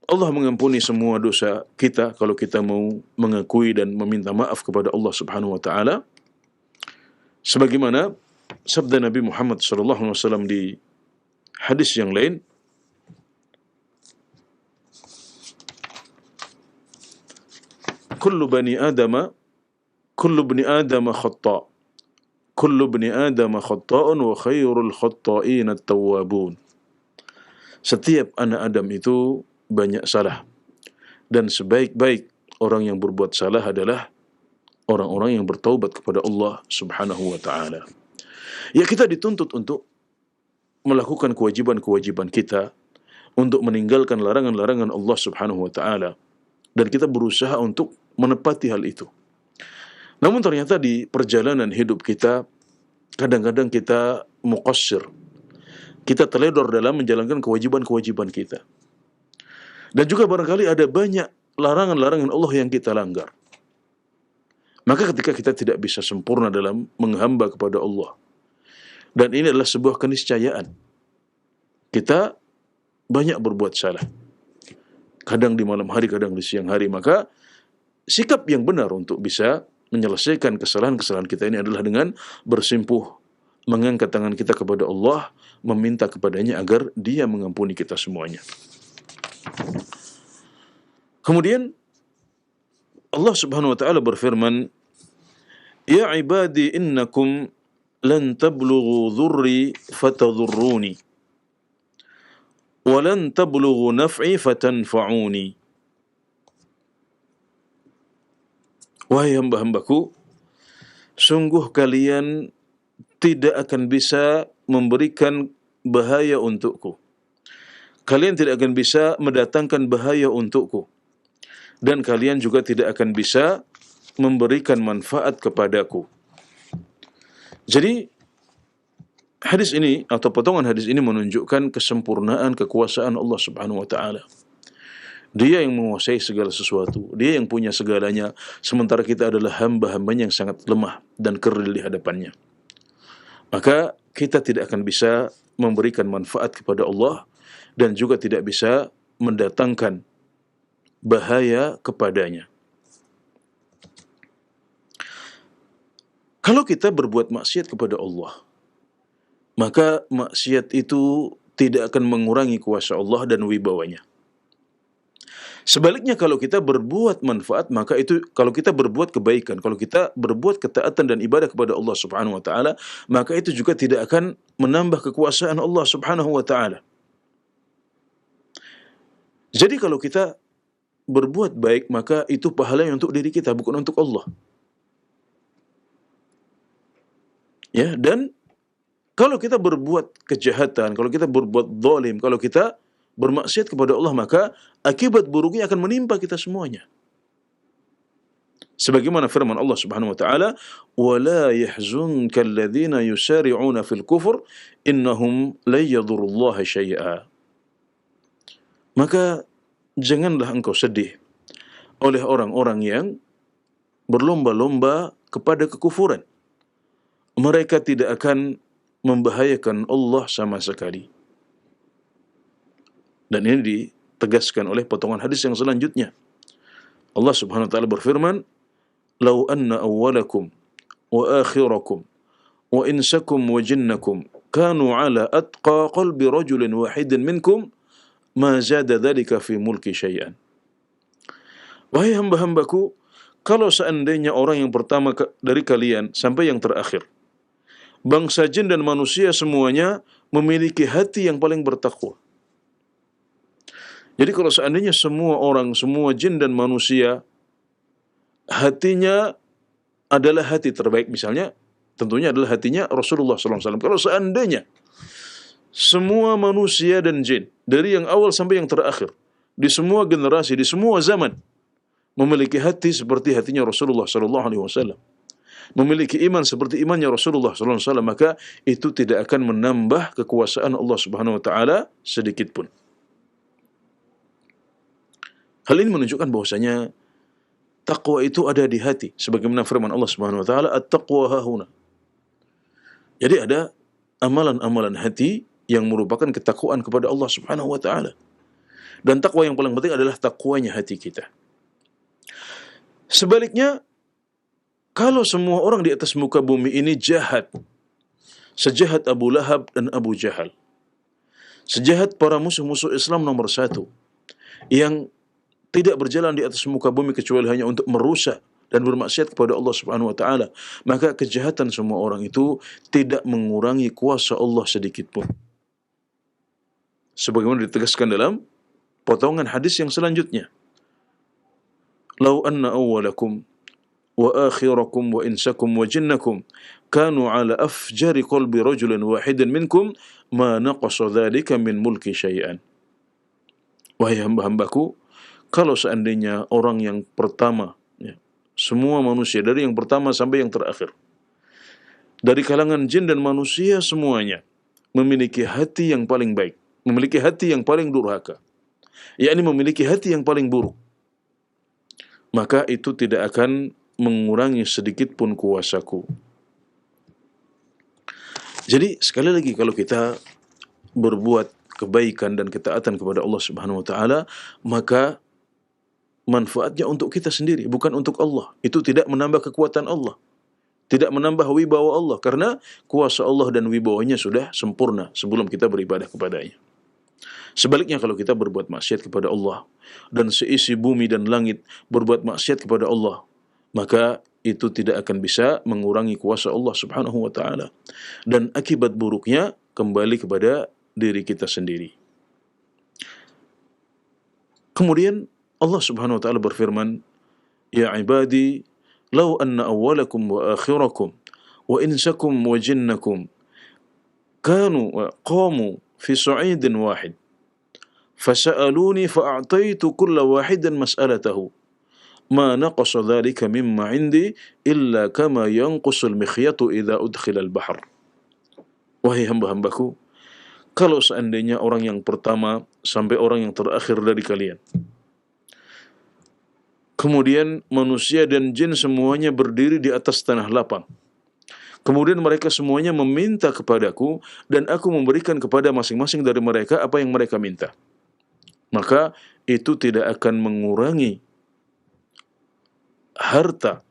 Allah mengampuni semua dosa kita kalau kita mau mengakui dan meminta maaf kepada Allah Subhanahu wa taala. Sebagaimana sabda Nabi Muhammad sallallahu alaihi wasallam di hadis yang lain, kullu bani adama kullu bani adama khata' kullu bani adama khata'un wa khairul khata'in at-tawwabun. Setiap anak Adam itu banyak salah, dan sebaik-baik orang yang berbuat salah adalah orang-orang yang bertaubat kepada Allah Subhanahu wa taala. Ya, kita dituntut untuk melakukan kewajiban-kewajiban kita, untuk meninggalkan larangan-larangan Allah Subhanahu wa taala, dan kita berusaha untuk menepati hal itu. Namun ternyata di perjalanan hidup kita, kadang-kadang kita muqassir, kita teledor dalam menjalankan kewajiban-kewajiban kita. Dan juga barangkali ada banyak larangan-larangan Allah yang kita langgar. Maka ketika kita tidak bisa sempurna dalam menghamba kepada Allah, dan ini adalah sebuah keniscayaan, kita banyak berbuat salah, kadang di malam hari, kadang di siang hari, maka sikap yang benar untuk bisa menyelesaikan kesalahan-kesalahan kita ini adalah dengan bersimpuh, mengangkat tangan kita kepada Allah, meminta kepadanya agar Dia mengampuni kita semuanya. Kemudian Allah Subhanahu wa taala berfirman, "Ya ibadi innakum lan tablughu dhurri fatadhurruni wa lan tablughu naf'i fatanfa'uni." Wahai hamba-hambaku, sungguh kalian tidak akan bisa memberikan bahaya untukku. Kalian tidak akan bisa mendatangkan bahaya untukku. Dan kalian juga tidak akan bisa memberikan manfaat kepadaku. Jadi, hadis ini atau potongan hadis ini menunjukkan kesempurnaan kekuasaan Allah Subhanahu wa taala. Dia yang menguasai segala sesuatu, Dia yang punya segalanya, sementara kita adalah hamba-hambanya yang sangat lemah dan kerdil di hadapannya. Maka kita tidak akan bisa memberikan manfaat kepada Allah dan juga tidak bisa mendatangkan bahaya kepadanya. Kalau kita berbuat maksiat kepada Allah, maka maksiat itu tidak akan mengurangi kuasa Allah dan wibawanya. Sebaliknya, kalau kita berbuat manfaat, maka itu, kalau kita berbuat kebaikan, kalau kita berbuat ketaatan dan ibadah kepada Allah Subhanahu wa taala, maka itu juga tidak akan menambah kekuasaan Allah Subhanahu wa taala. Jadi kalau kita berbuat baik, maka itu pahalanya untuk diri kita, bukan untuk Allah. Ya, dan kalau kita berbuat kejahatan, kalau kita berbuat zalim, kalau kita bermaksiat kepada Allah, maka akibat buruknya akan menimpa kita semuanya. Sebagaimana firman Allah Subhanahu wa taala, "Wala yahzunka alladhina yusari'una fil kufr, innahum lan yadhurrullaha syai'a." Maka janganlah engkau sedih oleh orang-orang yang berlomba-lomba kepada kekufuran. Mereka tidak akan membahayakan Allah sama sekali. Dan ini ditegaskan oleh potongan hadis yang selanjutnya. Allah Subhanahu wa taala berfirman, "Lau anna awwalakum wa akhirakum wa insakum wa jinnakum kanu ala atqa qalbi rajulin wahidin minkum ma zada dhalika fi mulki syai'an." Wahai hamba-hambaku, kalau seandainya orang yang pertama dari kalian sampai yang terakhir, bangsa jin dan manusia semuanya memiliki hati yang paling bertakwa. Jadi kalau seandainya semua orang, semua jin dan manusia, hatinya adalah hati terbaik, misalnya, tentunya adalah hatinya Rasulullah SAW. Kalau seandainya semua manusia dan jin, dari yang awal sampai yang terakhir, di semua generasi, di semua zaman, memiliki hati seperti hatinya Rasulullah SAW, memiliki iman seperti imannya Rasulullah SAW, maka itu tidak akan menambah kekuasaan Allah Subhanahu wa taala sedikit pun. Hal ini menunjukkan bahwasanya takwa itu ada di hati, sebagaimana firman Allah Subhanahu wa taala, "At-taqwa hahuna." Jadi ada amalan-amalan hati yang merupakan ketakwaan kepada Allah Subhanahu wa taala. Dan takwa yang paling penting adalah takwanya hati kita. Sebaliknya, kalau semua orang di atas muka bumi ini jahat, sejahat Abu Lahab dan Abu Jahal, sejahat para musuh-musuh Islam nomor satu, yang tidak berjalan di atas muka bumi kecuali hanya untuk merusak dan bermaksiat kepada Allah Subhanahu wa taala, maka kejahatan semua orang itu tidak mengurangi kuasa Allah sedikit pun. Sebagaimana ditegaskan dalam potongan hadis yang selanjutnya. Lau anna awwalakum wa akhirakum wa insakum wa jinnakum kanu ala afjari qalbi rajulin wahidin minkum ma naqasa dhalika min mulki syai'an. Wahai hamba-hambaku, kalau seandainya orang yang pertama, ya, semua manusia dari yang pertama sampai yang terakhir, dari kalangan jin dan manusia semuanya memiliki hati yang paling baik, memiliki hati yang paling durhaka, yakni memiliki hati yang paling buruk, maka itu tidak akan mengurangi sedikit pun kuasaku. Jadi sekali lagi, kalau kita berbuat kebaikan dan ketaatan kepada Allah Subhanahu wa taala, maka manfaatnya untuk kita sendiri, bukan untuk Allah. Itu tidak menambah kekuatan Allah, tidak menambah wibawa Allah, karena kuasa Allah dan wibawanya sudah sempurna sebelum kita beribadah kepadanya. Sebaliknya, kalau kita berbuat maksiat kepada Allah dan seisi bumi dan langit berbuat maksiat kepada Allah, maka itu tidak akan bisa mengurangi kuasa Allah Subhanahu wa taala, dan akibat buruknya kembali kepada diri kita sendiri. Kemudian Allah Subhanahu wa taala berfirman, "Ya ibadi, law anna awwalakum wa akhirakum wa insakum wa jinnakum qamu fi su'idin wahid fasa'aluni fa'ataitu kulla wahidin mas'alatahu ma naqasa dhalika mimma 'indi illa kama yanqusul mikhyatu idza udkhila al-bahr." Wahai hamba-hambaku, kalau seandainya orang yang pertama sampai orang yang terakhir dari kalian, kemudian manusia dan jin semuanya berdiri di atas tanah lapang, kemudian mereka semuanya meminta kepadaku, dan aku memberikan kepada masing-masing dari mereka apa yang mereka minta, maka itu tidak akan mengurangi harta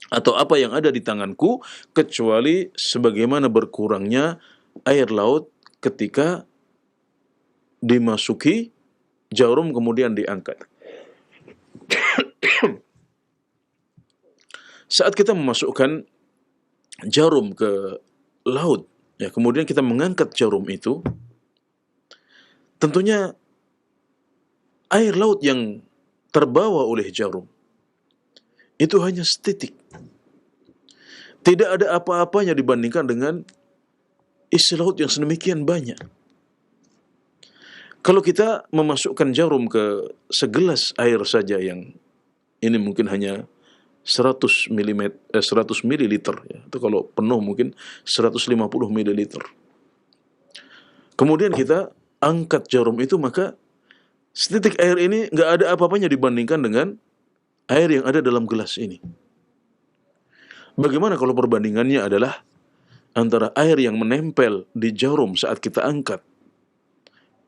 atau apa yang ada di tanganku, kecuali sebagaimana berkurangnya air laut ketika dimasuki jarum kemudian diangkat. Saat kita memasukkan jarum ke laut, ya, kemudian kita mengangkat jarum itu, tentunya air laut yang terbawa oleh jarum itu hanya setitik. Tidak ada apa-apanya dibandingkan dengan isi laut yang sedemikian banyak. Kalau kita memasukkan jarum ke segelas air saja, yang ini mungkin hanya 100 mililiter, ya, atau kalau penuh mungkin 150 mililiter. Kemudian kita angkat jarum itu, maka setitik air ini nggak ada apa-apanya dibandingkan dengan air yang ada dalam gelas ini. Bagaimana kalau perbandingannya adalah antara air yang menempel di jarum saat kita angkat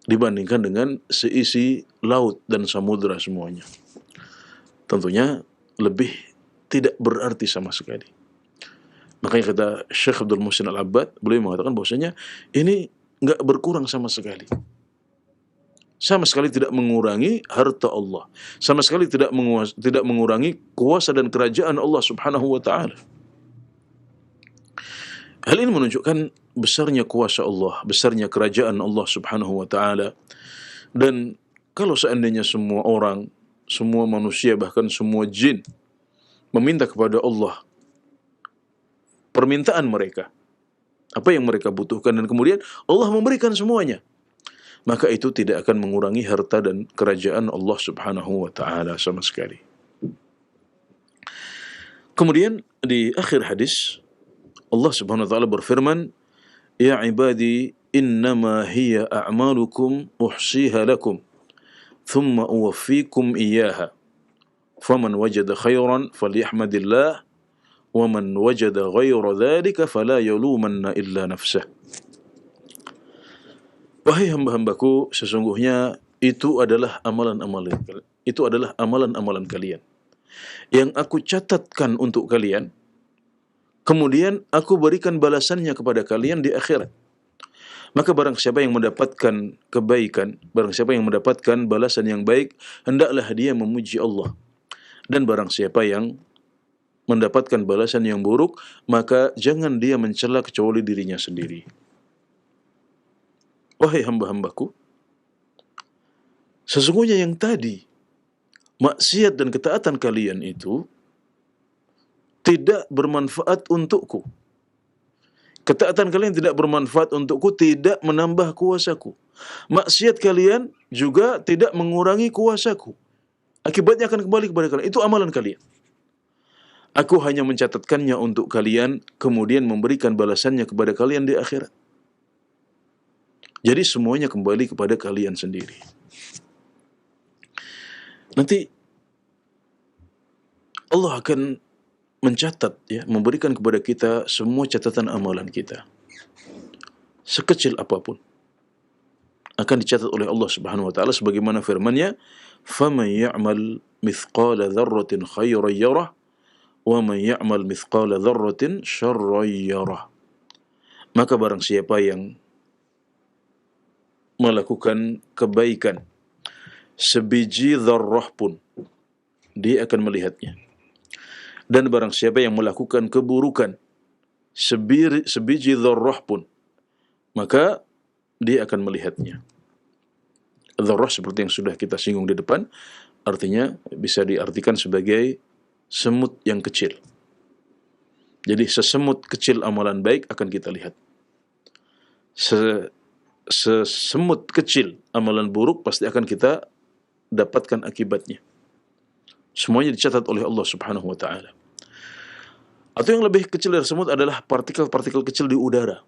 dibandingkan dengan seisi laut dan samudra semuanya? Tentunya lebih tidak berarti sama sekali. Makanya kata Syekh Abdul Muhsin Al-Abbad, beliau mengatakan bahwasanya ini nggak berkurang sama sekali. Sama sekali tidak mengurangi harta Allah, sama sekali tidak mengurangi kuasa dan kerajaan Allah Subhanahu wa taala. Hal ini menunjukkan besarnya kuasa Allah, besarnya kerajaan Allah Subhanahu wa taala. Dan kalau seandainya semua orang, semua manusia, bahkan semua jin meminta kepada Allah permintaan mereka, apa yang mereka butuhkan, dan kemudian Allah memberikan semuanya, maka itu tidak akan mengurangi harta dan kerajaan Allah Subhanahu wa taala sama sekali. Kemudian di akhir hadis Allah Subhanahu wa taala berfirman, "Ya ibadi, innama hiya a'malukum uhsiha lakum, thumma uwaffikum iyyaha. Faman wajada khairan falyahmadillah, wa man wajada ghaira dzalika fala yalumanna illa nafsah." Wahai hamba-hambaku, sesungguhnya itu adalah amalan-amalan kalian yang aku catatkan untuk kalian, kemudian aku berikan balasannya kepada kalian di akhirat. Maka barang siapa yang mendapatkan kebaikan, barang siapa yang mendapatkan balasan yang baik, hendaklah dia memuji Allah. Dan barang siapa yang mendapatkan balasan yang buruk, maka jangan dia mencela kecuali dirinya sendiri. Wahai hamba-hambaku, sesungguhnya yang tadi, maksiat dan ketaatan kalian itu tidak bermanfaat untukku. Ketaatan kalian tidak bermanfaat untukku, tidak menambah kuasaku. Maksiat kalian juga tidak mengurangi kuasaku. Akibatnya akan kembali kepada kalian. Itu amalan kalian. Aku hanya mencatatkannya untuk kalian, kemudian memberikan balasannya kepada kalian di akhirat. Jadi semuanya kembali kepada kalian sendiri. Nanti Allah akan mencatat, ya, memberikan kepada kita semua catatan amalan kita. Sekecil apapun akan dicatat oleh Allah Subhanahu wa taala sebagaimana firman-Nya, "Faman ya'mal mithqala dzarratin khairan yarah wa man ya'mal mithqala dzarratin syarran yarah." Maka barang siapa yang melakukan kebaikan sebiji dzarrah pun, dia akan melihatnya. Dan barang siapa yang melakukan keburukan sebiji dzarrah pun, maka dia akan melihatnya. Dzarrah seperti yang sudah kita singgung di depan, artinya bisa diartikan sebagai semut yang kecil. Jadi sesemut kecil amalan baik akan kita lihat. Sesemut kecil amalan buruk pasti akan kita dapatkan akibatnya. Semuanya dicatat oleh Allah Subhanahu wa taala. Atau yang lebih kecil dari semut adalah partikel-partikel kecil di udara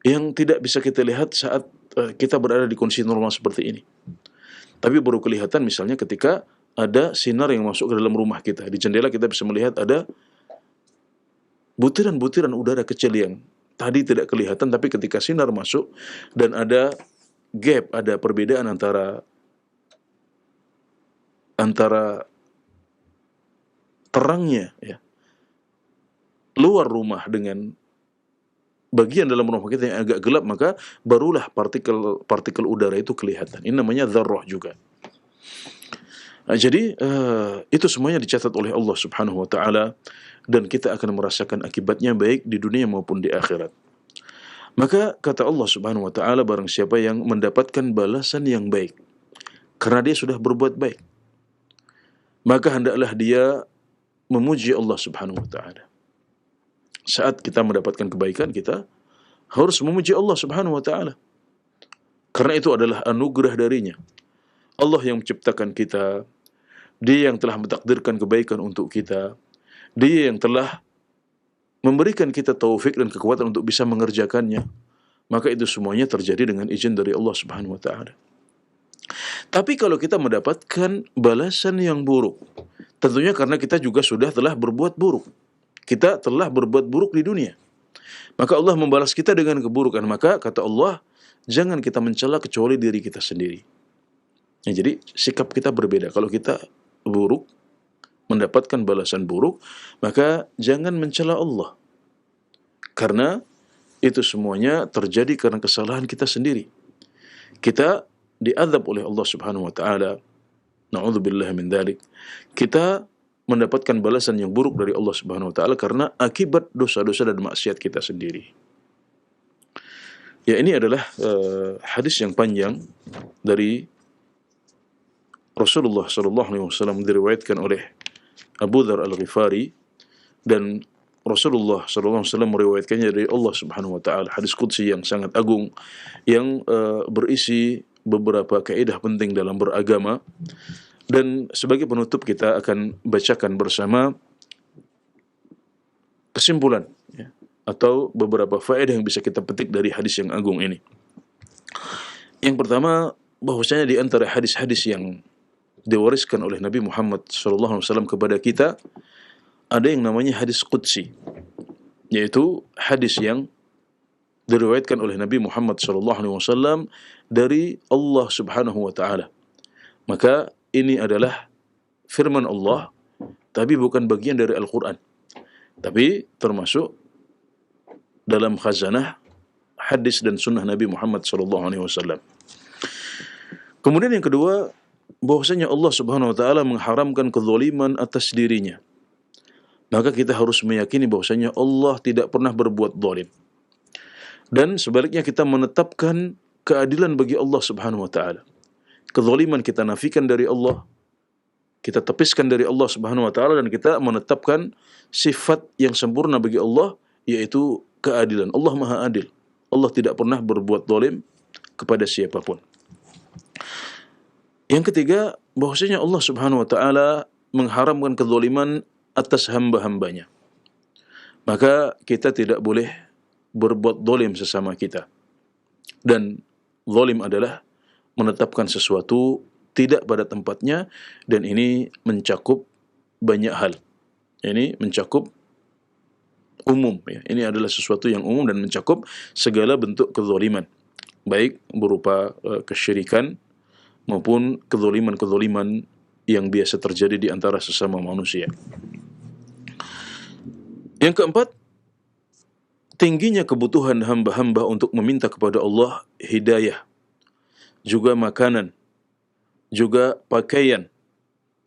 yang tidak bisa kita lihat saat kita berada di kondisi normal seperti ini. Tapi baru kelihatan misalnya ketika ada sinar yang masuk ke dalam rumah kita. Di jendela kita bisa melihat ada butiran-butiran udara kecil yang tadi tidak kelihatan, tapi ketika sinar masuk dan ada gap, ada perbedaan antara terangnya, ya, luar rumah dengan bagian dalam rumah kita yang agak gelap, maka barulah partikel udara itu kelihatan. Ini namanya dzarrah juga. Nah, jadi itu semuanya dicatat oleh Allah Subhanahu wa taala dan kita akan merasakan akibatnya baik di dunia maupun di akhirat. Maka kata Allah Subhanahu wa taala, barang siapa yang mendapatkan balasan yang baik karena dia sudah berbuat baik, maka hendaklah dia memuji Allah Subhanahu wa taala. Saat kita mendapatkan kebaikan, kita harus memuji Allah Subhanahu wa taala. Karena itu adalah anugerah darinya. Allah yang menciptakan kita, Dia yang telah mentakdirkan kebaikan untuk kita, Dia yang telah memberikan kita taufik dan kekuatan untuk bisa mengerjakannya. Maka itu semuanya terjadi dengan izin dari Allah Subhanahu wa taala. Tapi kalau kita mendapatkan balasan yang buruk, tentunya karena kita juga telah berbuat buruk. Kita telah berbuat buruk di dunia. Maka Allah membalas kita dengan keburukan. Maka kata Allah, jangan kita mencela kecuali diri kita sendiri. Ya, jadi sikap kita berbeda. Kalau kita buruk, mendapatkan balasan buruk, maka jangan mencela Allah. Karena itu semuanya terjadi karena kesalahan kita sendiri. Kita diazab oleh Allah Subhanahu wa taala. Na'udzubillah min dzalik. Kita mendapatkan balasan yang buruk dari Allah Subhanahu wa taala karena akibat dosa-dosa dan maksiat kita sendiri. Ya, ini adalah hadis yang panjang dari Rasulullah sallallahu alaihi wasallam, diriwayatkan oleh Abu Dzar Al-Ghifari, dan Rasulullah sallallahu alaihi wasallam meriwayatkannya dari Allah Subhanahu wa taala. Hadis qudsi yang sangat agung yang berisi beberapa kaidah penting dalam beragama. Dan sebagai penutup kita akan bacakan bersama kesimpulan, ya, atau beberapa faedah yang bisa kita petik dari hadis yang agung ini. Yang pertama, bahwasanya di antara hadis-hadis yang diwariskan oleh Nabi Muhammad SAW kepada kita, ada yang namanya hadis qudsi, yaitu hadis yang diriwayatkan oleh Nabi Muhammad SAW dari Allah Subhanahu wa taala. Maka ini adalah firman Allah, tapi bukan bagian dari Al-Qur'an, tapi termasuk dalam khazanah hadis dan sunnah Nabi Muhammad SAW. Kemudian yang kedua, bahwasanya Allah Subhanahu wa taala mengharamkan kezaliman atas dirinya. Maka kita harus meyakini bahwasanya Allah tidak pernah berbuat zalim. Dan sebaliknya kita menetapkan keadilan bagi Allah Subhanahu wa taala. Kezaliman kita nafikan dari Allah, kita tepiskan dari Allah Subhanahu wa taala, dan kita menetapkan sifat yang sempurna bagi Allah, yaitu keadilan. Allah Maha Adil. Allah tidak pernah berbuat zalim kepada siapapun. Yang ketiga, bahwasanya Allah Subhanahu wa taala mengharamkan kezaliman atas hamba-hambanya. Maka kita tidak boleh berbuat zalim sesama kita. Dan zalim adalah menetapkan sesuatu tidak pada tempatnya, dan ini mencakup banyak hal. Ini mencakup umum, ya. Ini adalah sesuatu yang umum dan mencakup segala bentuk kezaliman, baik berupa kesyirikan maupun kezaliman-kezaliman yang biasa terjadi di antara sesama manusia. Yang keempat, tingginya kebutuhan hamba-hamba untuk meminta kepada Allah hidayah, juga makanan, juga pakaian,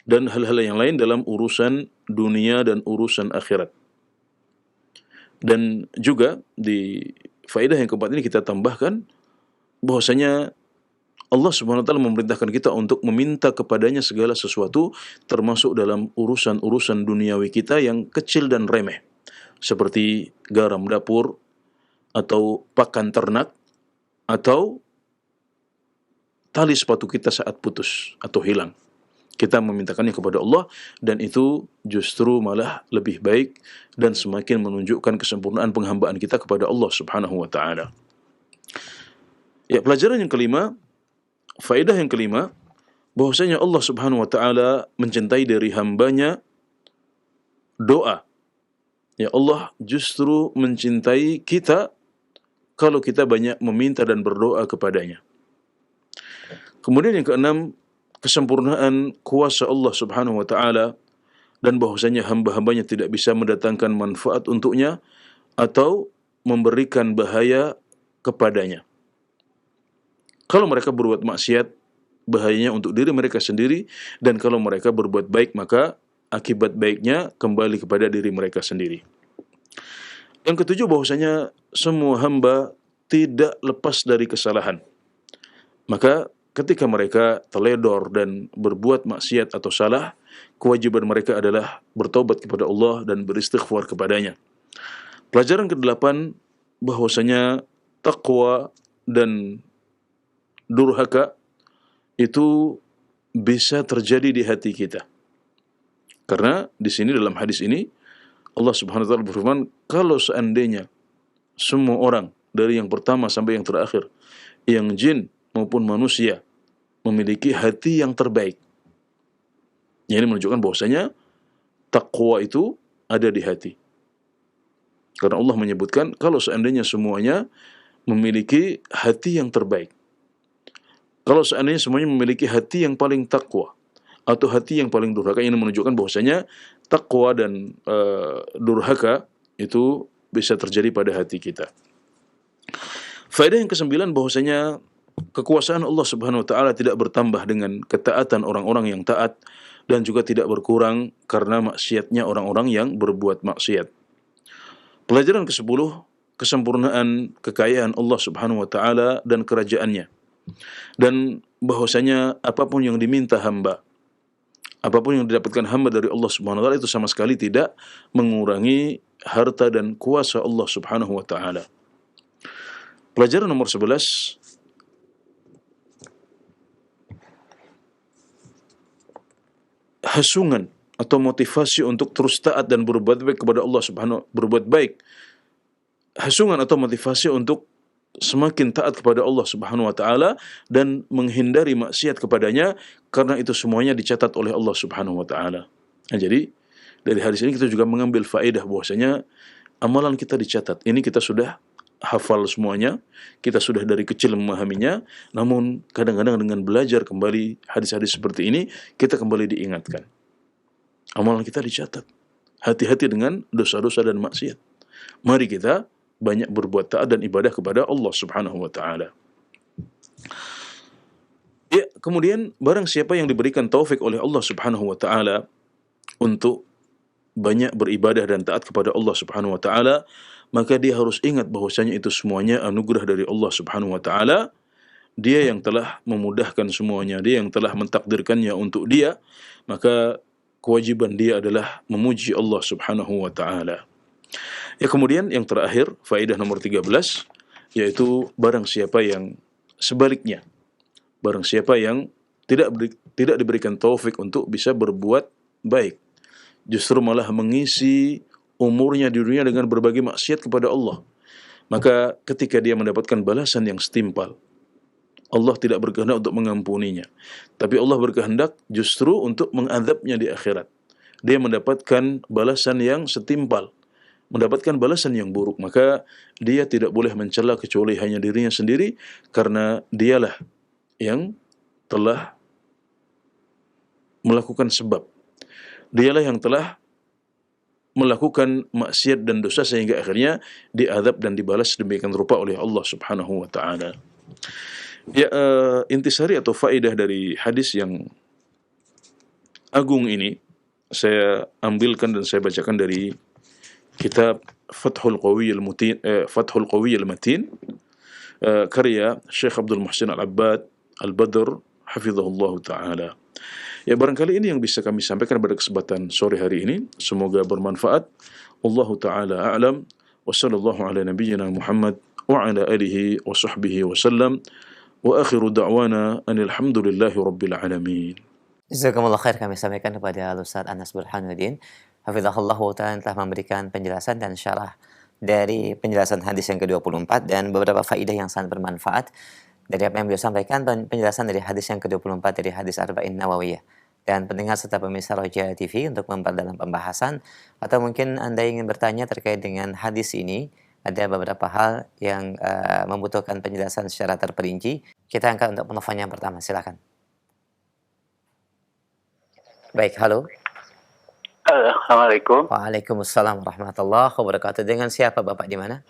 dan hal-hal yang lain dalam urusan dunia dan urusan akhirat. Dan juga di faedah yang keempat ini kita tambahkan bahwasanya Allah Subhanahu wa taala memerintahkan kita untuk meminta kepadanya segala sesuatu, termasuk dalam urusan-urusan duniawi kita yang kecil dan remeh, seperti garam dapur, atau pakan ternak, atau tali sepatu kita saat putus atau hilang. Kita memintakannya kepada Allah, dan itu justru malah lebih baik dan semakin menunjukkan kesempurnaan penghambaan kita kepada Allah Subhanahu wa taala. Ya, pelajaran yang kelima, faedah yang kelima, bahwasanya Allah Subhanahu wa taala mencintai dari hambanya doa. Ya, Allah justru mencintai kita kalau kita banyak meminta dan berdoa kepadanya. Kemudian yang keenam, kesempurnaan kuasa Allah Subhanahu wa taala, dan bahwasanya hamba-hambanya tidak bisa mendatangkan manfaat untuknya atau memberikan bahaya kepadanya. Kalau mereka berbuat maksiat, bahayanya untuk diri mereka sendiri, dan kalau mereka berbuat baik, maka akibat baiknya kembali kepada diri mereka sendiri. Yang ketujuh, bahwasanya semua hamba tidak lepas dari kesalahan. Maka ketika mereka teledor dan berbuat maksiat atau salah, kewajiban mereka adalah bertobat kepada Allah dan beristighfar kepadanya. Pelajaran ke-8, bahwasanya takwa dan durhaka itu bisa terjadi di hati kita. Karena di sini, dalam hadis ini, Allah Subhanahu wa taala berfirman, kalau seandainya semua orang dari yang pertama sampai yang terakhir, yang jin maupun manusia, memiliki hati yang terbaik. Ini menunjukkan bahwasanya takwa itu ada di hati. Karena Allah menyebutkan kalau seandainya semuanya memiliki hati yang terbaik. Kalau seandainya semuanya memiliki hati yang paling takwa atau hati yang paling durhaka, ini menunjukkan bahwasanya takwa dan durhaka itu bisa terjadi pada hati kita. Faedah yang ke-9, bahwasanya kekuasaan Allah Subhanahu wa taala tidak bertambah dengan ketaatan orang-orang yang taat, dan juga tidak berkurang karena maksiatnya orang-orang yang berbuat maksiat. Pelajaran ke-10, kesempurnaan kekayaan Allah Subhanahu wa taala dan kerajaannya. Dan bahwasanya apapun yang diminta hamba, apapun yang didapatkan hamba dari Allah Subhanahu wa taala, itu sama sekali tidak mengurangi harta dan kuasa Allah Subhanahu wa taala. Pelajaran nomor 11, hasungan atau motivasi untuk terus taat dan berbuat baik kepada Allah Subhanahu, berbuat baik. Hasungan atau motivasi untuk semakin taat kepada Allah Subhanahu wa taala dan menghindari maksiat kepadanya, karena itu semuanya dicatat oleh Allah Subhanahu wa taala. Nah, jadi dari hadis ini kita juga mengambil faedah bahwasanya amalan kita dicatat. Ini kita sudah hafal semuanya, kita sudah dari kecil memahaminya, namun kadang-kadang dengan belajar kembali hadis-hadis seperti ini, kita kembali diingatkan. Amalan kita dicatat. Hati-hati dengan dosa-dosa dan maksiat. Mari kita banyak berbuat taat dan ibadah kepada Allah Subhanahu wa taala. Ya, kemudian barang siapa yang diberikan taufik oleh Allah Subhanahu wa taala untuk banyak beribadah dan taat kepada Allah Subhanahu wa taala, maka dia harus ingat bahwasanya itu semuanya anugerah dari Allah Subhanahu wa taala. Dia yang telah memudahkan semuanya, dia yang telah mentakdirkannya untuk dia, maka kewajiban dia adalah memuji Allah Subhanahu wa taala. Ya, kemudian yang terakhir, faedah nomor 13, yaitu barang siapa yang sebaliknya, barang siapa yang tidak diberikan taufik untuk bisa berbuat baik, justru malah mengisi umurnya di dunia dengan berbagai maksiat kepada Allah, maka ketika dia mendapatkan balasan yang setimpal, Allah tidak berkehendak untuk mengampuninya, tapi Allah berkehendak justru untuk mengadabnya di akhirat. Dia mendapatkan balasan yang setimpal, mendapatkan balasan yang buruk, maka dia tidak boleh mencela kecuali hanya dirinya sendiri, karena dialah yang telah melakukan sebab. Dialah yang telah melakukan maksiat dan dosa sehingga akhirnya diazab dan dibalas demikian rupa oleh Allah Subhanahu wa taala. Ya, intisari atau faedah dari hadis yang agung ini saya ambilkan dan saya bacakan dari kitab Fathul Qawiyyil Matin, karya Syekh Abdul Muhsin Al-Abbad Al-Badr hafizahullah taala. Ya, barangkali ini yang bisa kami sampaikan pada kesempatan sore hari ini. Semoga bermanfaat. Allahu ta'ala a'lam. Wa sallallahu ala nabiyyina Muhammad wa ala alihi wa sahbihi wa sallam. Wa akhiru da'wana anil hamdulillahi rabbil alamin. Jazakumullah khair, kami sampaikan kepada Ustaz Anas Burhanuddin hafizahullah ta'ala telah memberikan penjelasan dan syarah dari penjelasan hadis yang ke-24 dan beberapa faedah yang sangat bermanfaat dari apa yang beliau sampaikan, penjelasan dari hadis yang ke-24 dari hadis Arba'in Nawawiyah. Dan pendengar serta pemirsa Roja TV, untuk memperdalam pembahasan atau mungkin Anda ingin bertanya terkait dengan hadis ini, ada beberapa hal yang membutuhkan penjelasan secara terperinci. Kita angkat untuk penelpon yang pertama, silakan. Baik, halo. Assalamualaikum. Waalaikumsalam warahmatullahi wabarakatuh. Dengan siapa Bapak, di mana?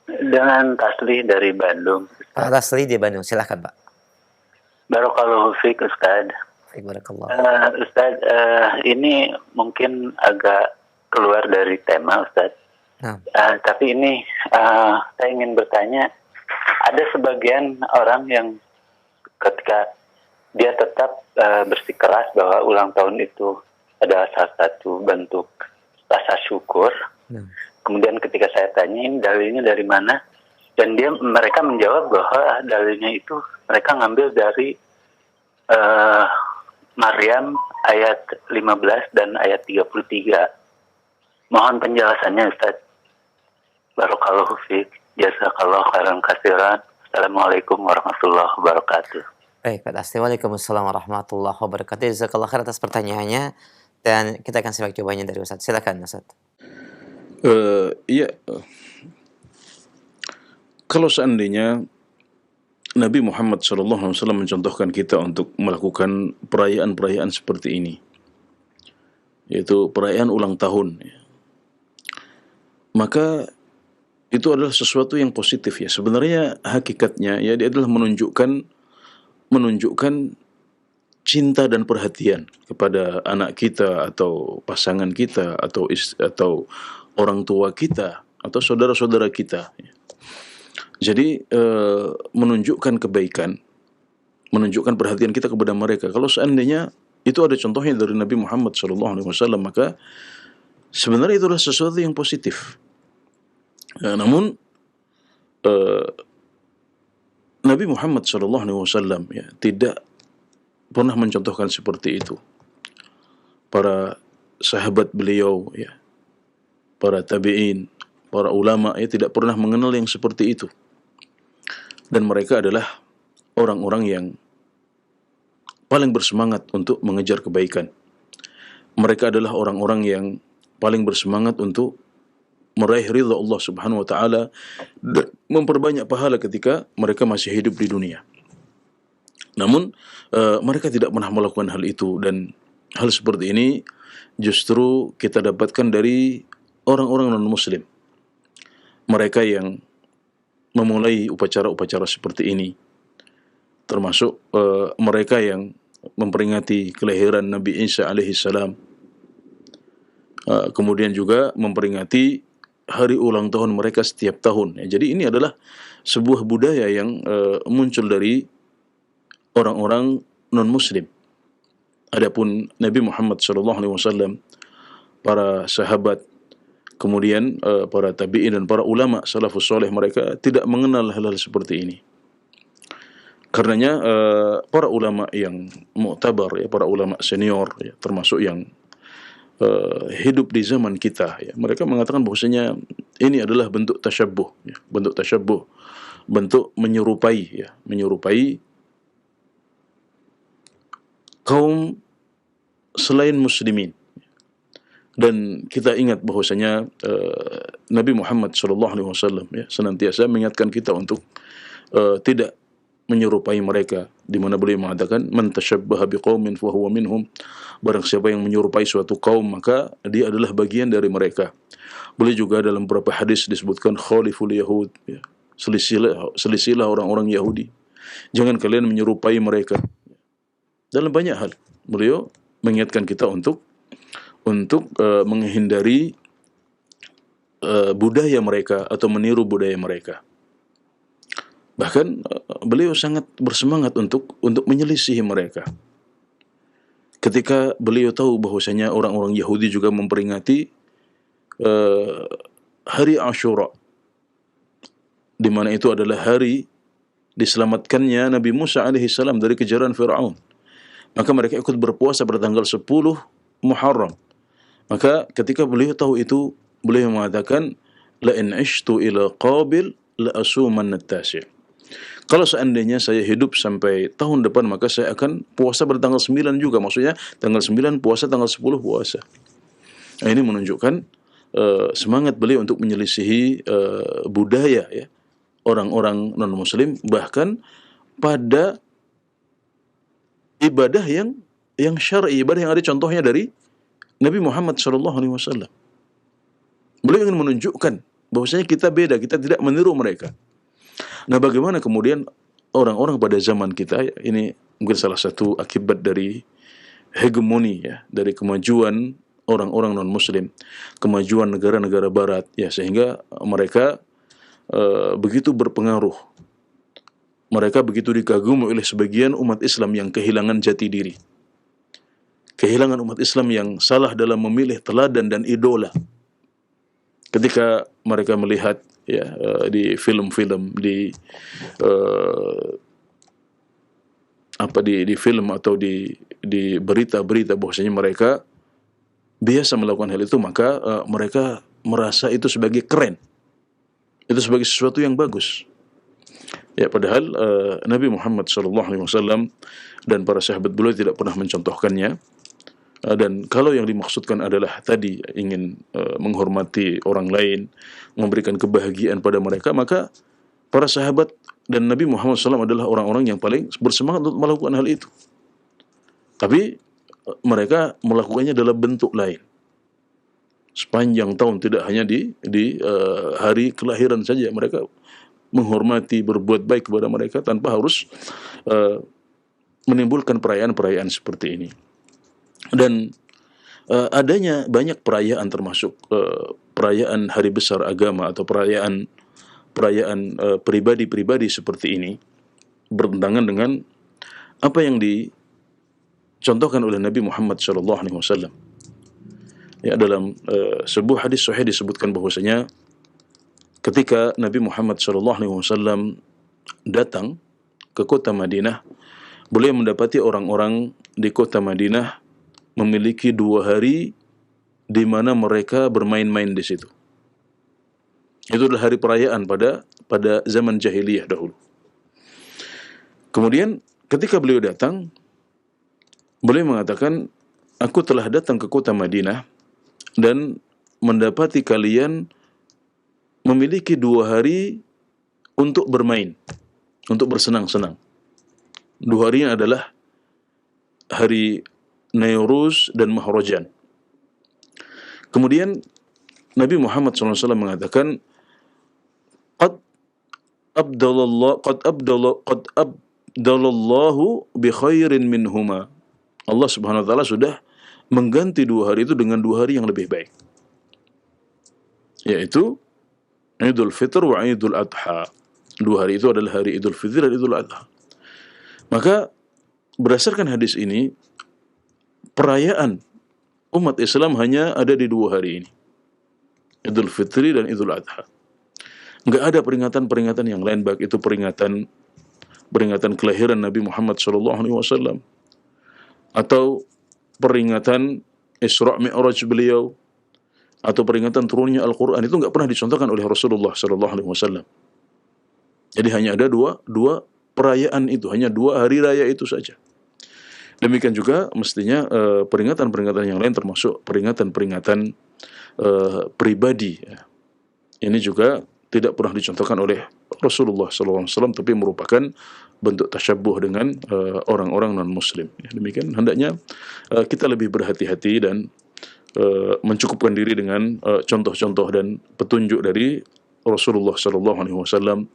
Dengan Tasli dari Bandung. Pak Tasli di Bandung, silakan Pak. Barakallahu fiik Ustaz. Barakallahu. Ustaz, ini mungkin agak keluar dari tema Ustaz. Tapi ini saya ingin bertanya, ada sebagian orang yang ketika dia tetap bersikeras bahwa ulang tahun itu adalah salah satu bentuk rasa syukur. Kemudian ketika saya tanya dalilnya dari mana, dan mereka menjawab bahwa dalilnya itu mereka ngambil dari Maryam ayat 15 dan ayat 33. Mohon penjelasannya Ustaz. Barakallahu fiik. Jazakallahu khairan katsiran. Assalamualaikum warahmatullahi wabarakatuh. Baik, Pak Tasli. Waalaikumsalam warahmatullahi wabarakatuh. Jazakallahu khair atas pertanyaannya, dan kita akan simak jawabannya dari Ustaz. Silakan Ustaz. Iya, kalau seandainya Nabi Muhammad SAW mencontohkan kita untuk melakukan perayaan-perayaan seperti ini, yaitu perayaan ulang tahun, maka itu adalah sesuatu yang positif ya. Sebenarnya hakikatnya ya, dia adalah menunjukkan cinta dan perhatian kepada anak kita atau pasangan kita atau orang tua kita atau saudara-saudara kita. Jadi menunjukkan kebaikan, menunjukkan perhatian kita kepada mereka. Kalau seandainya itu ada contohnya dari Nabi Muhammad SAW, maka sebenarnya itu adalah sesuatu yang positif. Namun Nabi Muhammad SAW ya tidak pernah mencontohkan seperti itu. Para sahabat beliau ya, para tabi'in, para ulama ya tidak pernah mengenal yang seperti itu. Dan mereka adalah orang-orang yang paling bersemangat untuk mengejar kebaikan. Mereka adalah orang-orang yang paling bersemangat untuk meraih ridha Allah Subhanahu wa taala dan memperbanyak pahala ketika mereka masih hidup di dunia. Namun mereka tidak pernah melakukan hal itu, dan hal seperti ini justru kita dapatkan dari orang-orang non-muslim. Mereka yang memulai upacara-upacara seperti ini, termasuk mereka yang memperingati kelahiran Nabi Isa alaihi salam, kemudian juga memperingati hari ulang tahun mereka setiap tahun. Jadi ini adalah sebuah budaya yang muncul dari orang-orang non-muslim. Adapun Nabi Muhammad SAW, para sahabat, kemudian para tabi'in dan para ulama salafus soleh, mereka tidak mengenal hal-hal seperti ini. Karenanya para ulama yang mu'tabar, ya, para ulama senior, ya, termasuk yang hidup di zaman kita, ya, mereka mengatakan bahwasanya ini adalah bentuk tasyabbuh, ya, bentuk tasyabbuh, bentuk menyerupai, ya, menyerupai kaum selain muslimin. Dan kita ingat bahwasanya Nabi Muhammad SAW, ya, senantiasa mengingatkan kita untuk tidak menyerupai mereka, di mana beliau mengatakan, man tasyabbaha biqaumin fahuwa minhum, barang siapa yang menyerupai suatu kaum maka dia adalah bagian dari mereka. Beliau juga dalam beberapa hadis disebutkan khaliful yahud, ya, selisilah orang-orang Yahudi, jangan kalian menyerupai mereka. Dalam banyak hal beliau mengingatkan kita untuk menghindari budaya mereka atau meniru budaya mereka. Bahkan beliau sangat bersemangat untuk menyelisihi mereka. Ketika beliau tahu bahwasanya orang-orang Yahudi juga memperingati hari Ashura, di mana itu adalah hari diselamatkannya Nabi Musa alaihissalam dari kejaran Fir'aun, maka mereka ikut berpuasa pada tanggal 10 Muharram. Maka ketika beliau tahu itu, beliau mengatakan, la in ishtu ila qabil la asumanna at-tasi'. Kalau seandainya saya hidup sampai tahun depan, maka saya akan puasa pada tanggal 9 juga. Maksudnya tanggal 9 puasa, tanggal 10 puasa. Nah, ini menunjukkan semangat beliau untuk menyelisihi budaya, ya, orang-orang non-muslim, bahkan pada ibadah yang syar'i, ibadah yang ada contohnya dari Nabi Muhammad SAW. Beliau ingin menunjukkan bahwasanya kita beda, kita tidak meniru mereka. Nah, bagaimana kemudian orang-orang pada zaman kita, ya, ini mungkin salah satu akibat dari hegemoni, ya, dari kemajuan orang-orang non-muslim, kemajuan negara-negara barat, ya, sehingga mereka begitu berpengaruh. Mereka begitu dikagumi oleh sebagian umat Islam yang kehilangan jati diri. Kehilangan umat Islam yang salah dalam memilih teladan dan idola. Ketika mereka melihat, ya, di film-film, di film atau di berita-berita bahwasanya mereka biasa melakukan hal itu, maka mereka merasa itu sebagai keren, itu sebagai sesuatu yang bagus. Ya, padahal Nabi Muhammad SAW dan para sahabat beliau tidak pernah mencontohkannya. Dan kalau yang dimaksudkan adalah tadi ingin menghormati orang lain, memberikan kebahagiaan pada mereka, maka para sahabat dan Nabi Muhammad SAW adalah orang-orang yang paling bersemangat untuk melakukan hal itu. Tapi mereka melakukannya dalam bentuk lain. Sepanjang tahun, tidak hanya di hari kelahiran saja, mereka menghormati, berbuat baik kepada mereka tanpa harus menimbulkan perayaan-perayaan seperti ini. Dan adanya banyak perayaan, termasuk perayaan hari besar agama atau perayaan pribadi-pribadi seperti ini, bertentangan dengan apa yang dicontohkan oleh Nabi Muhammad SAW. Ya, dalam sebuah hadis sahih disebutkan bahwasanya ketika Nabi Muhammad SAW datang ke kota Madinah, beliau mendapati orang-orang di kota Madinah memiliki 2 hari di mana mereka bermain-main di situ. Itu adalah hari perayaan pada zaman jahiliyah dahulu. Kemudian ketika beliau datang, beliau mengatakan, aku telah datang ke kota Madinah dan mendapati kalian memiliki 2 hari untuk bermain, untuk bersenang-senang. 2 harinya adalah hari Nairuz dan Mahrajan. Kemudian Nabi Muhammad SAW mengatakan, qad abdalallahu bi khairin minhuma. Allah Subhanahu wa taala sudah mengganti 2 hari itu dengan 2 hari yang lebih baik, yaitu Idul Fitr wa Idul Adha. 2 hari itu adalah hari Idul Fitr dan Idul Adha. Maka berdasarkan hadis ini, perayaan umat Islam hanya ada di 2 hari ini, Idul Fitri dan Idul Adha. Enggak ada peringatan-peringatan yang lain, baik itu peringatan kelahiran Nabi Muhammad SAW atau peringatan Isra Mi'raj beliau atau peringatan turunnya Al-Quran. Itu enggak pernah dicontohkan oleh Rasulullah SAW. Jadi hanya ada dua perayaan itu, hanya 2 hari raya itu saja. Demikian juga mestinya peringatan-peringatan yang lain, termasuk peringatan-peringatan pribadi. Ini juga tidak pernah dicontohkan oleh Rasulullah SAW, tapi merupakan bentuk tasyabuh dengan orang-orang non-Muslim. Demikian hendaknya kita lebih berhati-hati dan mencukupkan diri dengan contoh-contoh dan petunjuk dari Rasulullah SAW,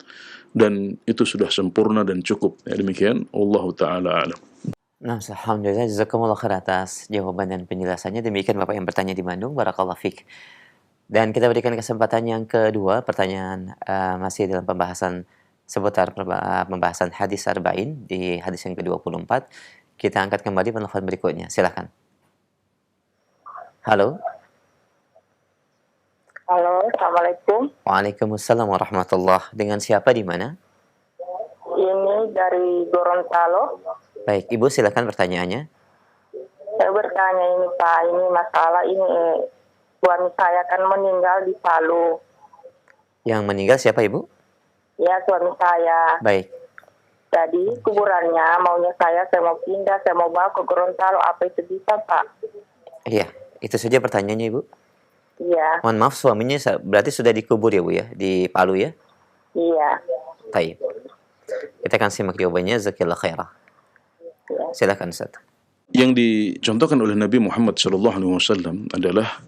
dan itu sudah sempurna dan cukup. Demikian, Wallahu ta'ala alam. Nah, alhamdulillah, jazakumullah khair atas jawaban dan penjelasannya. Demikian Bapak yang bertanya di Bandung, barakallahu fiik. Dan kita berikan kesempatan yang kedua, pertanyaan masih dalam pembahasan seputar pembahasan hadis arba'in di hadis yang ke-24. Kita angkat kembali penelpon berikutnya. Silakan. Halo. Halo, Assalamualaikum. Waalaikumsalam warahmatullah. Dengan siapa di mana? Ini dari Gorontalo. Baik, Ibu silakan pertanyaannya. Saya bertanya ini Pak, ini masalah ini suami saya kan meninggal di Palu. Yang meninggal siapa Ibu? Ya, suami saya. Baik. Jadi kuburannya maunya saya mau pindah, saya mau bawa ke Gorontalo, apa itu bisa Pak? Iya, itu saja pertanyaannya Ibu. Iya. Mohon maaf, suaminya berarti sudah dikubur ya Bu ya, di Palu ya? Iya. Baik. Kita akan simak jawabannya, jazakallahu khairah. Silakan Ustaz. Yang dicontohkan oleh Nabi Muhammad SAW adalah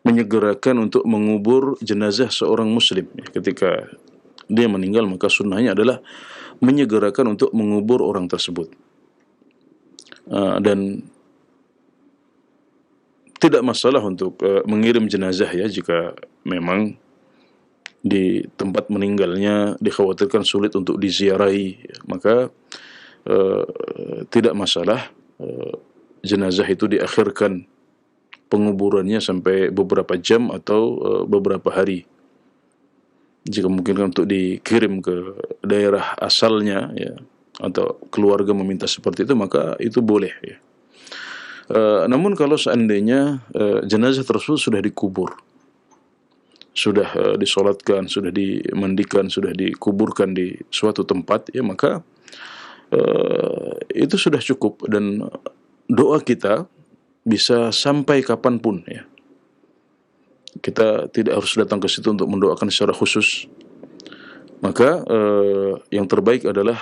menyegerakan untuk mengubur jenazah seorang muslim. Ketika dia meninggal, maka sunnahnya adalah menyegerakan untuk mengubur orang tersebut. Dan tidak masalah untuk mengirim jenazah ya, jika memang di tempat meninggalnya dikhawatirkan sulit untuk diziarahi, maka tidak masalah jenazah itu diakhirkan penguburannya sampai beberapa jam atau beberapa hari. Jika mungkin untuk dikirim ke daerah asalnya ya, atau keluarga meminta seperti itu, maka itu boleh ya. Namun kalau seandainya jenazah tersebut sudah dikubur, sudah disolatkan, sudah dimandikan, sudah dikuburkan di suatu tempat ya, maka itu sudah cukup, dan doa kita bisa sampai kapanpun ya. Kita tidak harus datang ke situ untuk mendoakan secara khusus. Maka yang terbaik adalah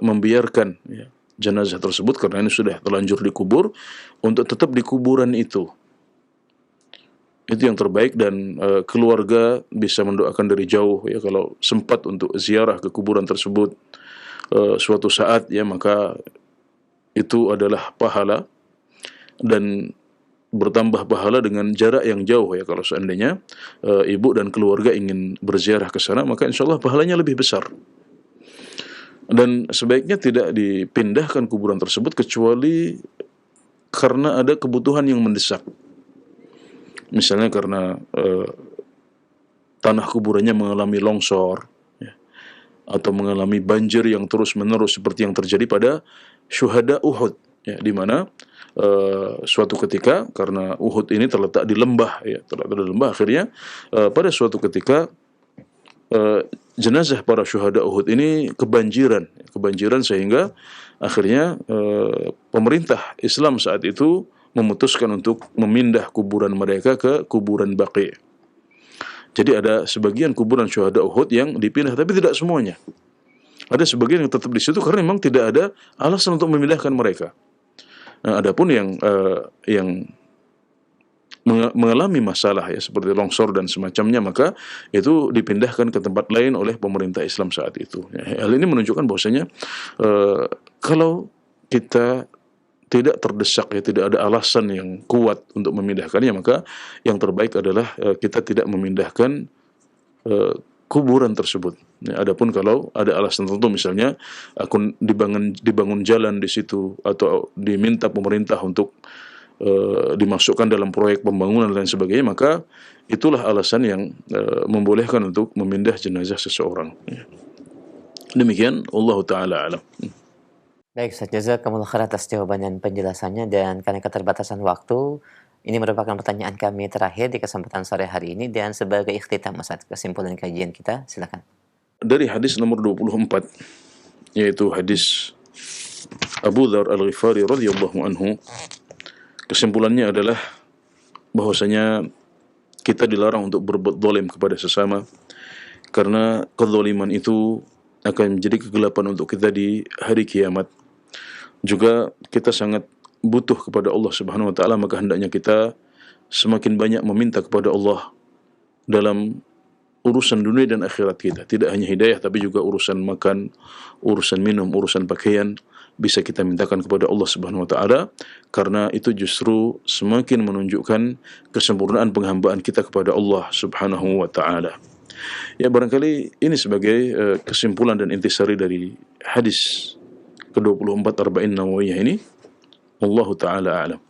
membiarkan ya, jenazah tersebut, karena ini sudah terlanjur dikubur, untuk tetap di kuburan itu. Itu yang terbaik, dan keluarga bisa mendoakan dari jauh ya, kalau sempat untuk ziarah ke kuburan tersebut suatu saat ya, maka itu adalah pahala, dan bertambah pahala dengan jarak yang jauh ya. Kalau seandainya ibu dan keluarga ingin berziarah ke sana, maka insyaallah pahalanya lebih besar. Dan sebaiknya tidak dipindahkan kuburan tersebut kecuali karena ada kebutuhan yang mendesak. Misalnya karena tanah kuburannya mengalami longsor ya, atau mengalami banjir yang terus-menerus seperti yang terjadi pada syuhada Uhud ya, di mana suatu ketika, karena Uhud ini terletak di lembah ya, akhirnya pada suatu ketika jenazah para syuhada Uhud ini kebanjiran sehingga akhirnya pemerintah Islam saat itu memutuskan untuk memindah kuburan mereka ke kuburan Baqi'. Jadi ada sebagian kuburan syuhada Uhud yang dipindah, tapi tidak semuanya. Ada sebagian yang tetap di situ karena memang tidak ada alasan untuk memindahkan mereka. Nah, adapun yang mengalami masalah ya seperti longsor dan semacamnya, maka itu dipindahkan ke tempat lain oleh pemerintah Islam saat itu. Ya, hal ini menunjukkan bahwasanya kalau kita tidak terdesak, ya tidak ada alasan yang kuat untuk memindahkannya, maka yang terbaik adalah kita tidak memindahkan kuburan tersebut. Ya, adapun kalau ada alasan tertentu, misalnya dibangun jalan di situ atau diminta pemerintah untuk dimasukkan dalam proyek pembangunan dan sebagainya, maka itulah alasan yang membolehkan untuk memindah jenazah seseorang. Ya. Demikian, Allah Ta'ala alam. Baik, Ustaz, jazakumullah khair atas jawaban dan penjelasannya, dan karena keterbatasan waktu, ini merupakan pertanyaan kami terakhir di kesempatan sore hari ini, dan sebagai ikhtitam, Ustaz, kesimpulan kajian kita, silakan. Dari hadis nomor 24, yaitu hadis Abu Dzar Al-Ghifari radhiyallahu anhu, kesimpulannya adalah bahwasanya kita dilarang untuk berbuat zalim kepada sesama, karena kezaliman itu akan menjadi kegelapan untuk kita di hari kiamat. Juga kita sangat butuh kepada Allah Subhanahu wa taala, maka hendaknya kita semakin banyak meminta kepada Allah dalam urusan dunia dan akhirat kita. Tidak hanya hidayah, tapi juga urusan makan, urusan minum, urusan pakaian bisa kita mintakan kepada Allah Subhanahu wa taala, karena itu justru semakin menunjukkan kesempurnaan penghambaan kita kepada Allah Subhanahu wa taala. Ya, barangkali ini sebagai kesimpulan dan intisari dari hadis ke-24 Arba'in Nawawiyah ini. Wallahu ta'ala a'lam.